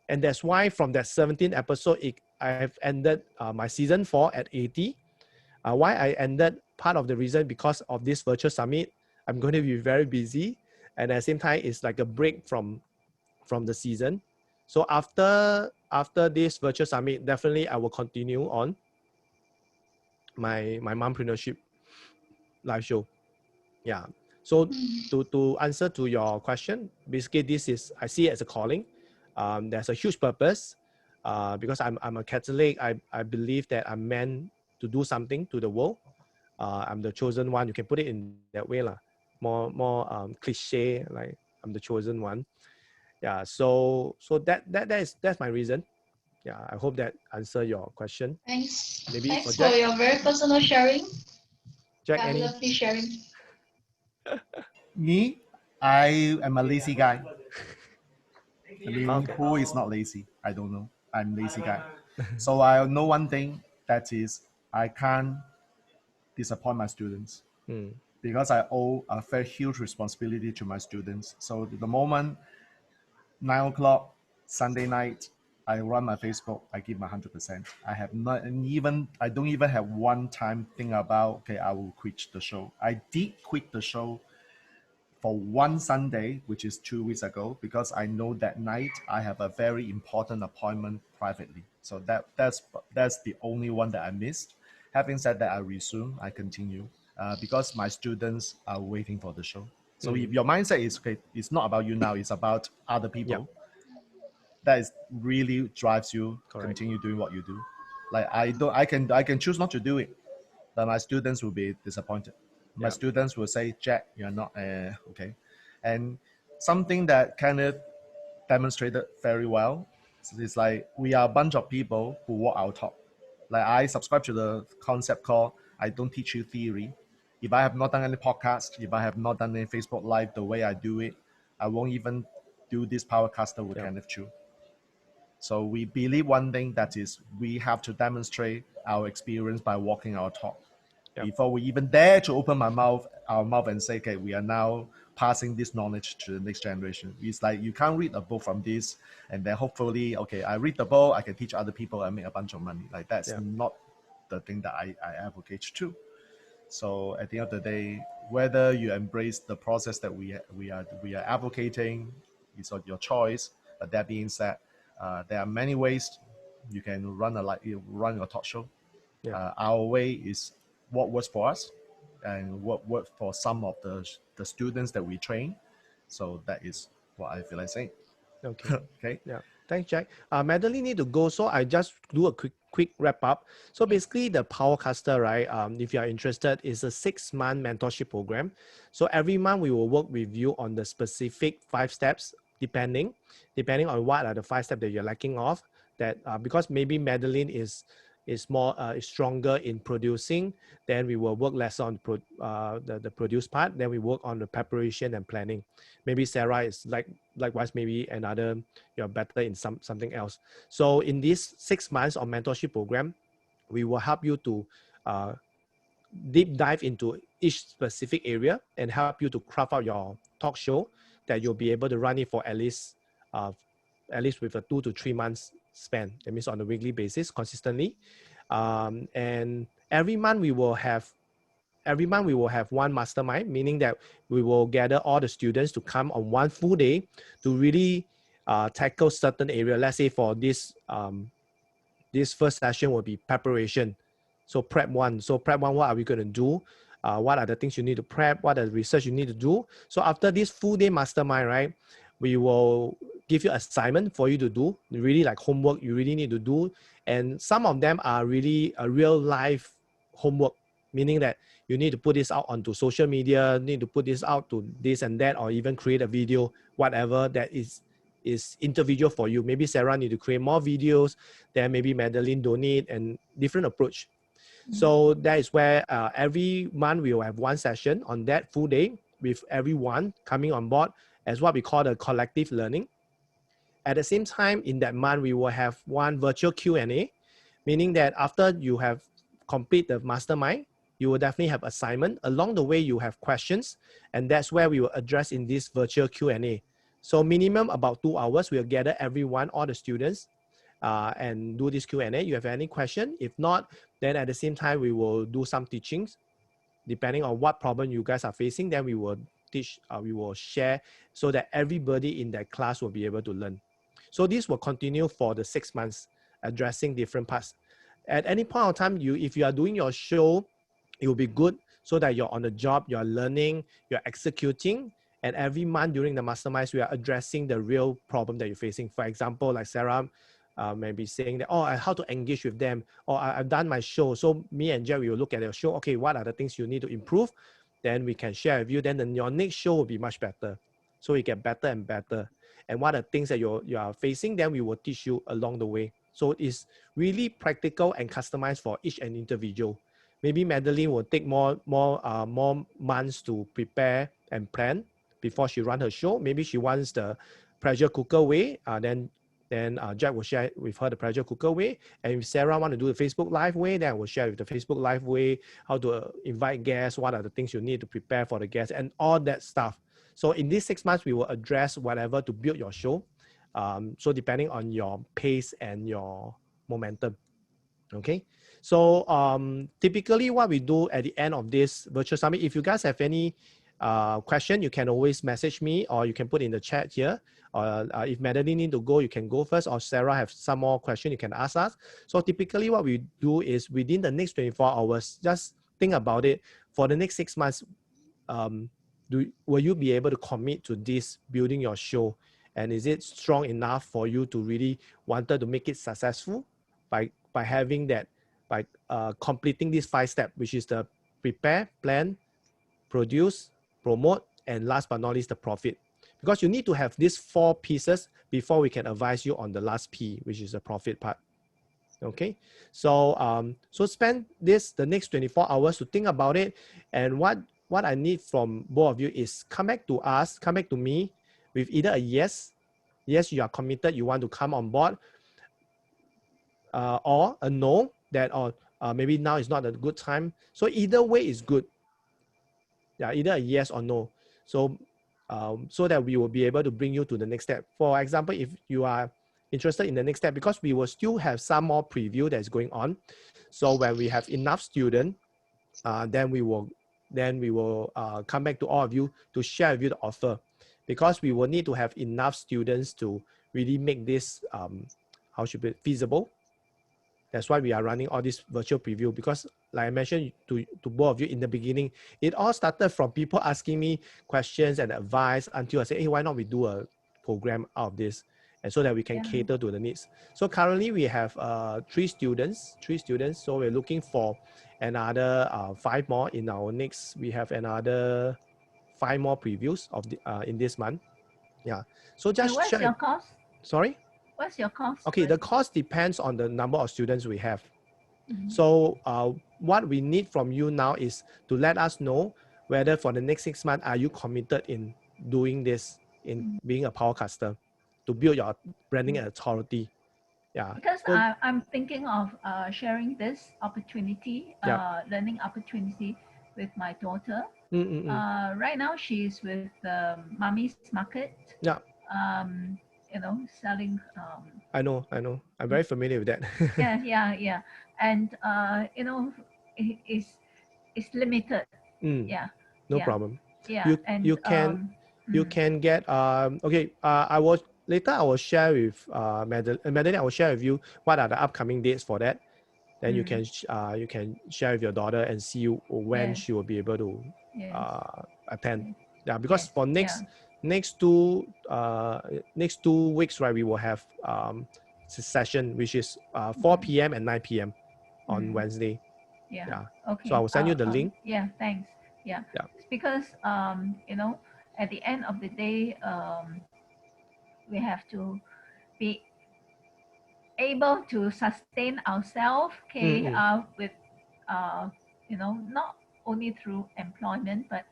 And that's why from that 17th episode, I have ended my season 4 at 80. Why I ended, part of the reason because of this virtual summit. I'm going to be very busy, and at the same time, it's like a break from the season. So after this virtual summit, definitely I will continue on my mompreneurship live show. Yeah. So to answer to your question, basically this is, I see it as a calling. There's a huge purpose because I'm a Catholic. I believe that I'm meant to do something to the world. I'm the chosen one. You can put it in that way lah. More cliche, like I'm the chosen one. Yeah. So that's my reason. Yeah. I hope that answer your question. Thanks. Maybe Thanks for for Jack. your very personal sharing. Jack, Yeah, any? lovely sharing. Me, I am a lazy guy. I mean, Okay. who is not lazy? I don't know. I'm lazy guy. So I know one thing, that is I can't disappoint my students Mm, because I owe a very huge responsibility to my students. So the moment 9 o'clock Sunday night, I run my Facebook, I give my 100%. I have not even, I don't even have one time think about, okay, I will quit the show. I did quit the show for one Sunday, which is 2 weeks ago, because I know that night I have a very important appointment privately. So that's the only one that I missed. Having said that, I resume, I continue because my students are waiting for the show. So if your mindset is, okay, it's not about you now, it's about other people. yeah. That is really drives you Correct. continue doing what you do. Like I can choose not to do it, but my students will be disappointed. My Yeah. students will say, Jack, you're not okay. And something that kind of demonstrated very well is like we are a bunch of people who walk our talk. Like I subscribe to the concept called I don't teach you theory. If I have not done any podcast, if I have not done any Facebook Live the way I do it, I won't even do this Powercaster with Yeah. Kenneth Chu. So we believe one thing, that is we have to demonstrate our experience by walking our talk. Yep. Before we even dare to open our mouth and say, okay, we are now passing this knowledge to the next generation. It's like you can't read a book from this and then hopefully, okay, I read the book, I can teach other people and make a bunch of money. Like that's not the thing that I advocate to. So at the end of the day, whether you embrace the process that we are advocating, is your choice. But that being said, there are many ways you can run your talk show. Yeah. Our way is what works for us and what works for some of the students that we train. So that is what I feel like saying. Okay. Okay. Yeah. Thanks, Jack. Madeline need to go, so I just do a quick wrap up. So basically, the Powercaster, right? If you are interested, is a 6-month mentorship program. So every month we will work with you on the specific 5 steps, depending on what are the 5 steps that you're lacking of. That because maybe Madeline is more stronger in producing, then we will work less on the produce part. Then we work on the preparation and planning. Maybe Sarah is likewise, maybe another, you're better in something else. So in this 6 months of mentorship program, we will help you to deep dive into each specific area and help you to craft out your talk show, that you'll be able to run it for at least with a 2 to 3 months span. That means on a weekly basis, consistently. And every month we will have one mastermind, meaning that we will gather all the students to come on one full day to really tackle certain area. Let's say for this first session will be preparation. So prep one. So prep one, what are we going to do? What are the things you need to prep? What are the research you need to do? So after this full day mastermind, right, we will give you assignment for you to do, really like homework you really need to do. And some of them are really a real life homework, meaning that you need to put this out onto social media, need to put this out to this and that, or even create a video, whatever that is individual for you. Maybe Sarah need to create more videos, then maybe Madeline donate, and different approach. So that is where every month we will have one session on that full day with everyone coming on board as what we call the collective learning. At the same time, in that month, we will have one virtual Q&A, meaning that after you have complete the mastermind, you will definitely have assignment. Along the way, you have questions, and that's where we will address in this virtual Q&A. So minimum about 2 hours, we'll gather everyone, all the students, and do this Q&A. You have any question? If not, then at the same time, we will do some teachings. Depending on what problem you guys are facing, then we will teach, we will share so that everybody in that class will be able to learn. So this will continue for the 6 months, addressing different parts. At any point of time, if you are doing your show, it will be good so that you're on the job, you're learning, you're executing, and every month during the masterminds, we are addressing the real problem that you're facing. For example, like Sarah may be saying that, oh, how to engage with them, or I've done my show. So me and Jerry will look at your show. Okay, what are the things you need to improve? Then we can share with you. Then your next show will be much better. So you get better and better. And what are the things that you are facing, then we will teach you along the way. So it's really practical and customized for each and individual. Maybe Madeline will take more months to prepare and plan before she run her show. Maybe she wants the pressure cooker way. Then Jack will share with her the pressure cooker way. And if Sarah want to do the Facebook Live way, then I will share with the Facebook Live way, how to invite guests, what are the things you need to prepare for the guests, and all that stuff. So in these 6 months, we will address whatever to build your show. So depending on your pace and your momentum. Okay. So typically what we do at the end of this virtual summit, if you guys have any question, you can always message me, or you can put in the chat here. Or if Madeline need to go, you can go first, or Sarah have some more question, you can ask us. So typically what we do is within the next 24 hours, just think about it. For the next 6 months, will you be able to commit to this building your show? And is it strong enough for you to really wanted to make it successful by having that, by completing this 5 steps, which is the prepare, plan, produce, promote, and last but not least, the profit. Because you need to have these 4 pieces before we can advise you on the last P, which is the profit part. Okay, so so spend the next 24 hours to think about it. And what I need from both of you is come back to us, come back to me with either a yes, you are committed, you want to come on board, or a no, that maybe now is not a good time. So either way is good. Yeah, either a yes or no. So so that we will be able to bring you to the next step. For example, if you are interested in the next step, because we will still have some more preview that's going on. So when we have enough students, then we will come back to all of you to share with you the offer, because we will need to have enough students to really make this feasible. That's why we are running all this virtual preview, because like I mentioned to both of you in the beginning, it all started from people asking me questions and advice until I said, hey, why not we do a program out of this, and so that we can cater to the needs. So currently we have 3 students. So we're looking for another 5 more in our next. We have another 5 more previews of the in this month. Yeah. So just what's your cost? Sorry? What's your cost? Okay, the cost depends on the number of students we have. So what we need from you now is to let us know whether for the next 6 months, are you committed in doing this, in being a Powercaster, to build your branding and authority. Yeah. Because I'm thinking of sharing this opportunity, learning opportunity with my daughter. Right now she's with Mommy's Market. Yeah, Selling. I know. I'm very familiar with that. Yeah. And it's limited. Mm, Yeah, no yeah, problem. yeah. You And you can you can get okay. I will later. I will share with Madeline. I will share with you what are the upcoming dates for that. Then you can share with your daughter and see when Yes. she will be able to Yes. attend. Yeah, because Yes. for next 2 weeks, right, we will have session which is 4 p.m. and 9 p.m. on Wednesday. Yeah. So Okay. I will send you the link. Yeah. Thanks. Yeah. Yeah. It's because at the end of the day, we have to be able to sustain ourselves. Okay. With not only through employment, but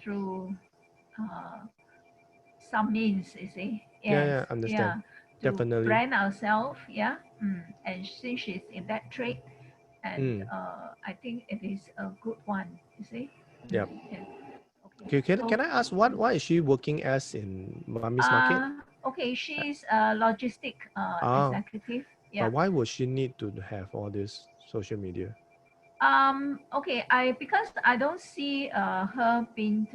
through some means. You see. Yeah, Yes. understand. To Definitely. brand ourselves. Yeah. And since she's in that trade. And I think it is a good one, you see. Yeah. Yeah. Okay. Can I ask what is she working as in Mommy's Market? Okay, she's a logistic executive. Yeah. But why would she need to have all this social media? Okay, because I don't see her being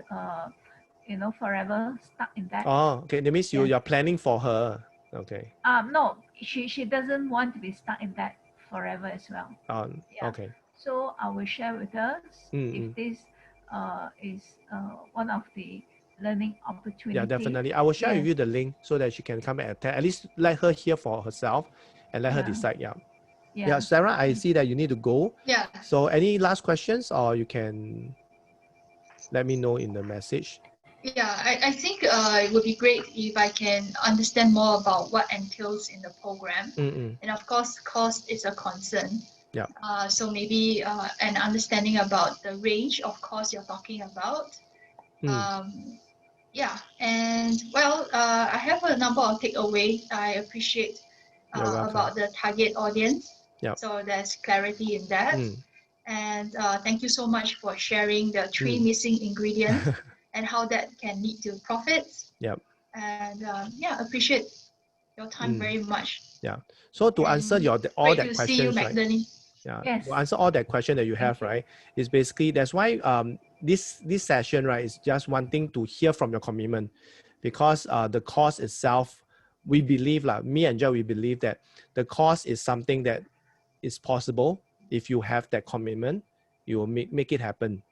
forever stuck in that. Oh, okay. That means you're planning for her. Okay. No, she doesn't want to be stuck in that forever as well. Okay. So I will share with her if this is one of the learning opportunities. Yeah, definitely. I will share with you the link so that she can come and attend. At least let her hear for herself and let her decide. Yeah, Sarah, I see that you need to go. Yeah. So any last questions, or you can let me know in the message. Yeah, I think it would be great if I can understand more about what entails in the program. And of course, cost is a concern. Yeah. So maybe an understanding about the range of costs you're talking about. Yeah, and well, I have a number of takeaways. I appreciate about the target audience. Yeah. So there's clarity in that. And thank you so much for sharing the 3 missing ingredients and how that can lead to profits. Yeah. And appreciate your time very much. Yeah. So to answer all that questions, see you, Magdalene. Yeah. Yes. To answer all that question that you have, right, is basically that's why this session, right, is just wanting to hear from your commitment, because the course itself, we believe, like me and Joe, we believe that the course is something that is possible if you have that commitment, you will make it happen.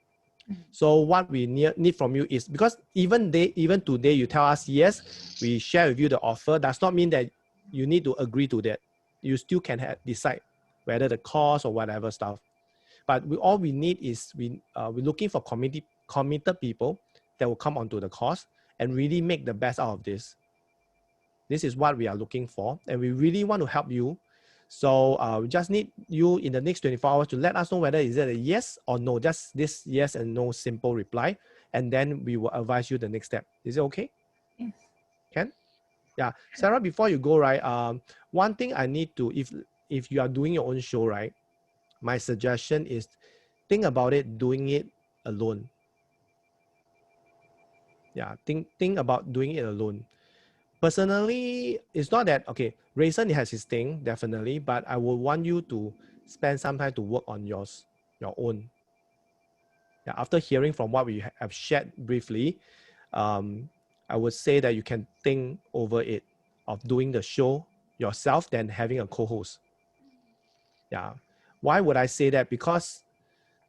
So what we need from you is, because even today you tell us yes, we share with you the offer, does not mean that you need to agree to that. You still can decide whether the cost or whatever stuff. But all we need is we're looking for committed people that will come onto the course and really make the best out of this. This is what we are looking for, and we really want to help you. So we just need you in the next 24 hours to let us know whether is it a yes or no, just this yes and no simple reply, and then we will advise you the next step. Is it okay? Yes. Can? Yeah. Sarah, before you go, right, one thing I need to, if you are doing your own show, right, my suggestion is think about it, doing it alone. Yeah, think about doing it alone. Personally, it's not that, okay, Rayson has his thing, definitely, but I would want you to spend some time to work on your own. Yeah, after hearing from what we have shared briefly, I would say that you can think over it of doing the show yourself than having a co-host. Yeah. Why would I say that? Because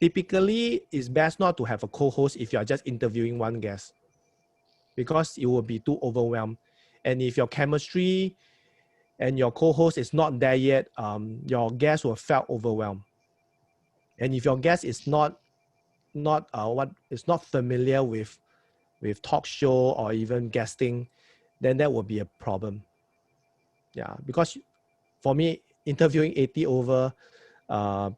typically it's best not to have a co-host if you are just interviewing one guest, because it will be too overwhelmed. And if your chemistry and your co-host is not there yet, your guest will feel overwhelmed. And if your guest is not familiar with talk show or even guesting, then that will be a problem. Yeah, because for me, interviewing 80 over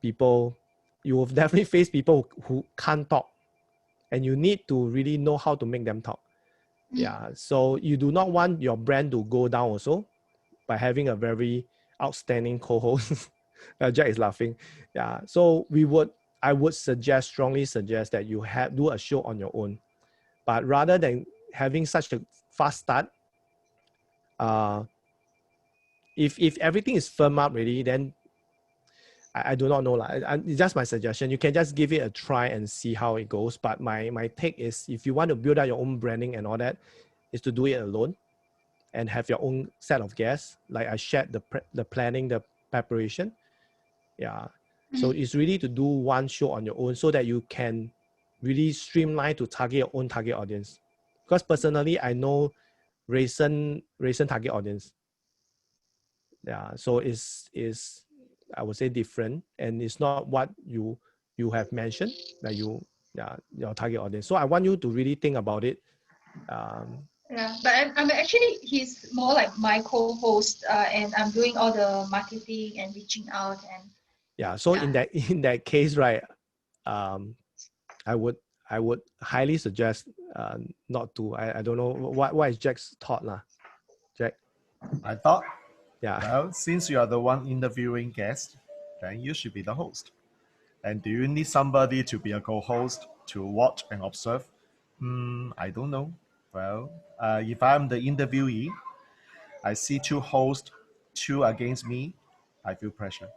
people, you will definitely face people who can't talk, and you need to really know how to make them talk. Yeah, so you do not want your brand to go down also by having a very outstanding co-host. Jack is laughing. Yeah, so I would strongly suggest that you do a show on your own. But rather than having such a fast start, if everything is firm up already, then I do not know. It's just my suggestion. You can just give it a try and see how it goes. But my take is, if you want to build out your own branding and all that, is to do it alone and have your own set of guests. Like I shared the planning, the preparation. Yeah. So it's really to do one show on your own so that you can really streamline to target your own target audience. Because personally, I know recent target audience. Yeah. So it's I would say different, and it's not what you have mentioned that your target audience. So I want you to really think about it. Yeah, but I'm actually, he's more like my co-host, and I'm doing all the marketing and reaching out and. Yeah. So in that case, right, I would highly suggest not to. I don't know what is Jack's thought lah. Jack. I thought, yeah. Well, since you are the one interviewing guest, then you should be the host. And do you need somebody to be a co-host to watch and observe? I don't know. Well, if I'm the interviewee, I see two hosts, two against me, I feel pressure.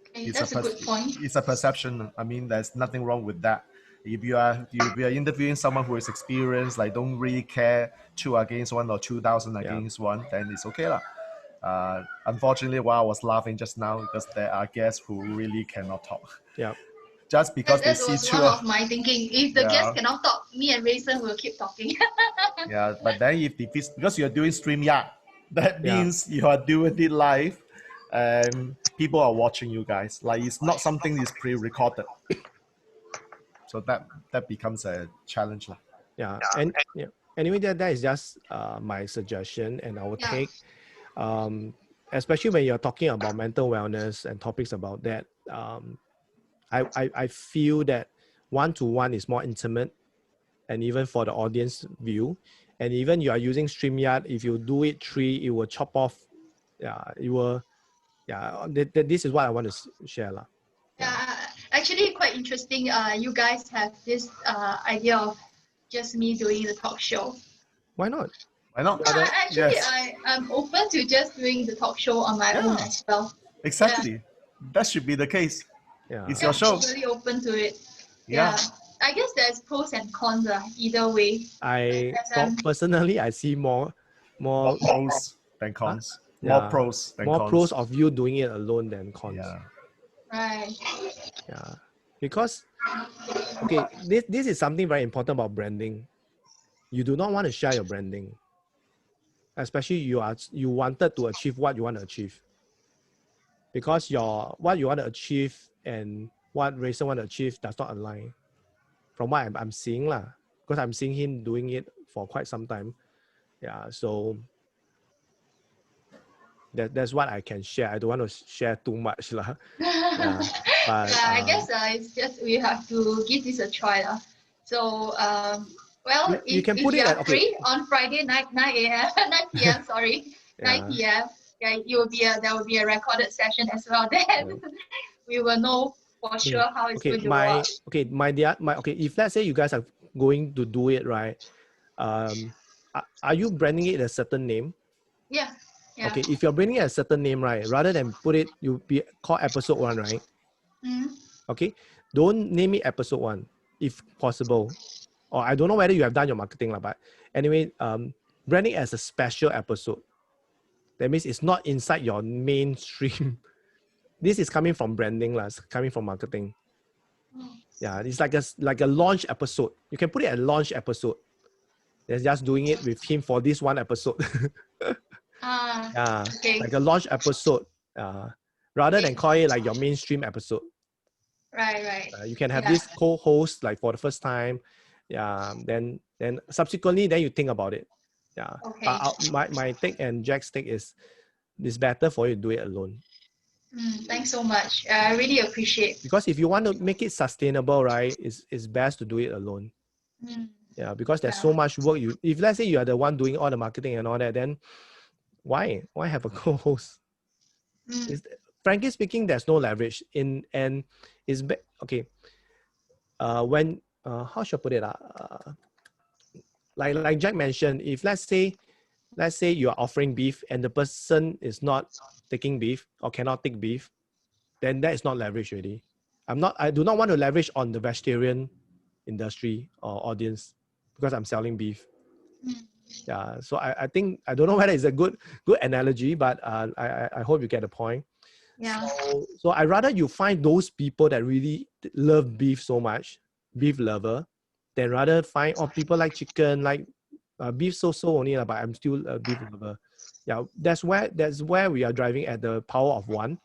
Okay, that's a good point. It's a perception. I mean, there's nothing wrong with that. If you are interviewing someone who is experienced, like don't really care 2 against 1 or 2,000 against 1, then it's okay lah. Unfortunately, while I was laughing just now, because there are guests who really cannot talk. Yeah. Just because that they see was two. one of my thinking. If the guests cannot talk, me and Rayson will keep talking. Yeah, but then because you're doing StreamYard, that means you are doing it live, and people are watching you guys. Like it's not something that's pre-recorded. So that becomes a challenge lah. Yeah, and anyway, that is just my suggestion and our take. Especially when you're talking about mental wellness and topics about that, I feel that one-to-one is more intimate, and even for the audience view, and even you are using StreamYard, if you do it 3, it will chop off. Yeah, it will. Yeah, this is what I want to share lah. Yeah, actually quite interesting. You guys have this idea of just me doing the talk show. Why not? Why not? Actually, I'm open to just doing the talk show on my own as well. Exactly. Yeah. That should be the case. Yeah. It's your show. I'm totally open to it. Yeah. I guess there's pros and cons either way. Personally, I see more pros than cons. Huh? More pros than more cons. pros of you doing it alone than cons. Yeah. Right. Yeah. Because okay, this is something very important about branding. You do not want to share your branding. Especially you wanted to achieve what you want to achieve. Because what you want to achieve and what Rayson want to achieve does not align. From what I'm seeing lah. Because I'm seeing him doing it for quite some time. Yeah, so that's what I can share. I don't want to share too much lah. Yeah, but, I guess it's just we have to give this a try lah. So well, you can put it at free on Friday night 9 p.m. Sorry, 9 p.m. Yeah, there will be a recorded session as well. Then we will know for sure how it's going to work. If let's say you guys are going to do it right, are you branding it a certain name? Yeah. Okay, if you're branding it a certain name, right, rather than put it, you be called episode 1, right? Okay, don't name it episode 1 if possible. Or I don't know whether you have done your marketing lah, but anyway, branding it as a special episode. That means it's not inside your mainstream. This is coming from branding lah, coming from marketing. Yeah, it's like a launch episode. You can put it as a launch episode. They're just doing it with him for this one episode. Okay. Like a launch episode. Rather than call it like your mainstream episode. Right. You can have this co-host like for the first time. Yeah. Then subsequently, then you think about it. Yeah. Okay. My take and Jack's take is it's better for you to do it alone. Thanks so much. I really appreciate. Because if you want to make it sustainable, right, it's best to do it alone. Yeah, because there's so much work. If let's say you are the one doing all the marketing and all that, then why have a co-host? frankly speaking, there's no leverage and it's okay. When how should I put it? Like Jack mentioned, if let's say you are offering beef and the person is not taking beef or cannot take beef, then that is not leverage already. I do not want to leverage on the vegetarian industry or audience because I'm selling beef. Yeah, so I think I don't know whether it's a good analogy, but I hope you get the point. Yeah. So I rather you find those people that really love beef so much, beef lover, than rather find people like chicken, like beef so only, but I'm still a beef lover. Yeah, that's where we are driving at the power of one.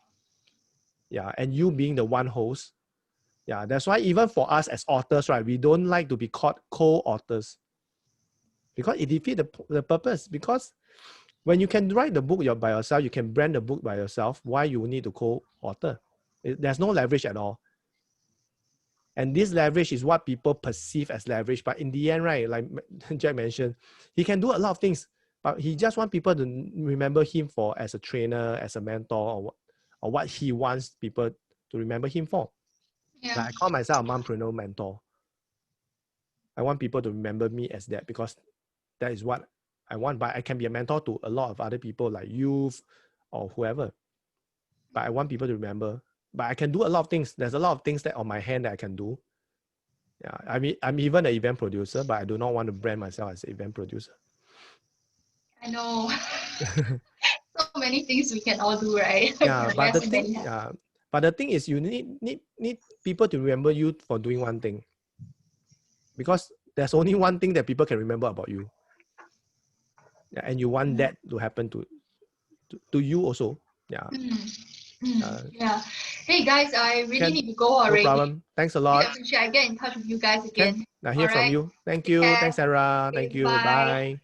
Yeah, and you being the one host. Yeah, that's why even for us as authors, right, we don't like to be called co-authors because it defeats the purpose. Because when you can write the book by yourself, you can brand the book by yourself. Why you need to co-author? There's no leverage at all. And this leverage is what people perceive as leverage. But in the end, right, like Jack mentioned, he can do a lot of things, but he just wants people to remember him for as a trainer, as a mentor, or what he wants people to remember him for. Yeah. Like I call myself a mompreneur mentor. I want people to remember me as that because that is what I want. But I can be a mentor to a lot of other people like youth or whoever. But I want people to remember. But I can do a lot of things. There's a lot of things that on my hand that I can do. Yeah, I mean, I'm even an event producer, but I do not want to brand myself as an event producer. I know. So many things we can all do, right? Yeah, but the thing is, you need people to remember you for doing one thing, because there's only one thing that people can remember about you. Yeah, and you want that to happen to you also. Yeah. Yeah. Hey guys, I really need to go already. No problem. Thanks a lot. I appreciate. I get in touch with you guys again. I hear from you. Thank you. Take care. Thanks, Sarah. Okay, Thank you. bye. Bye.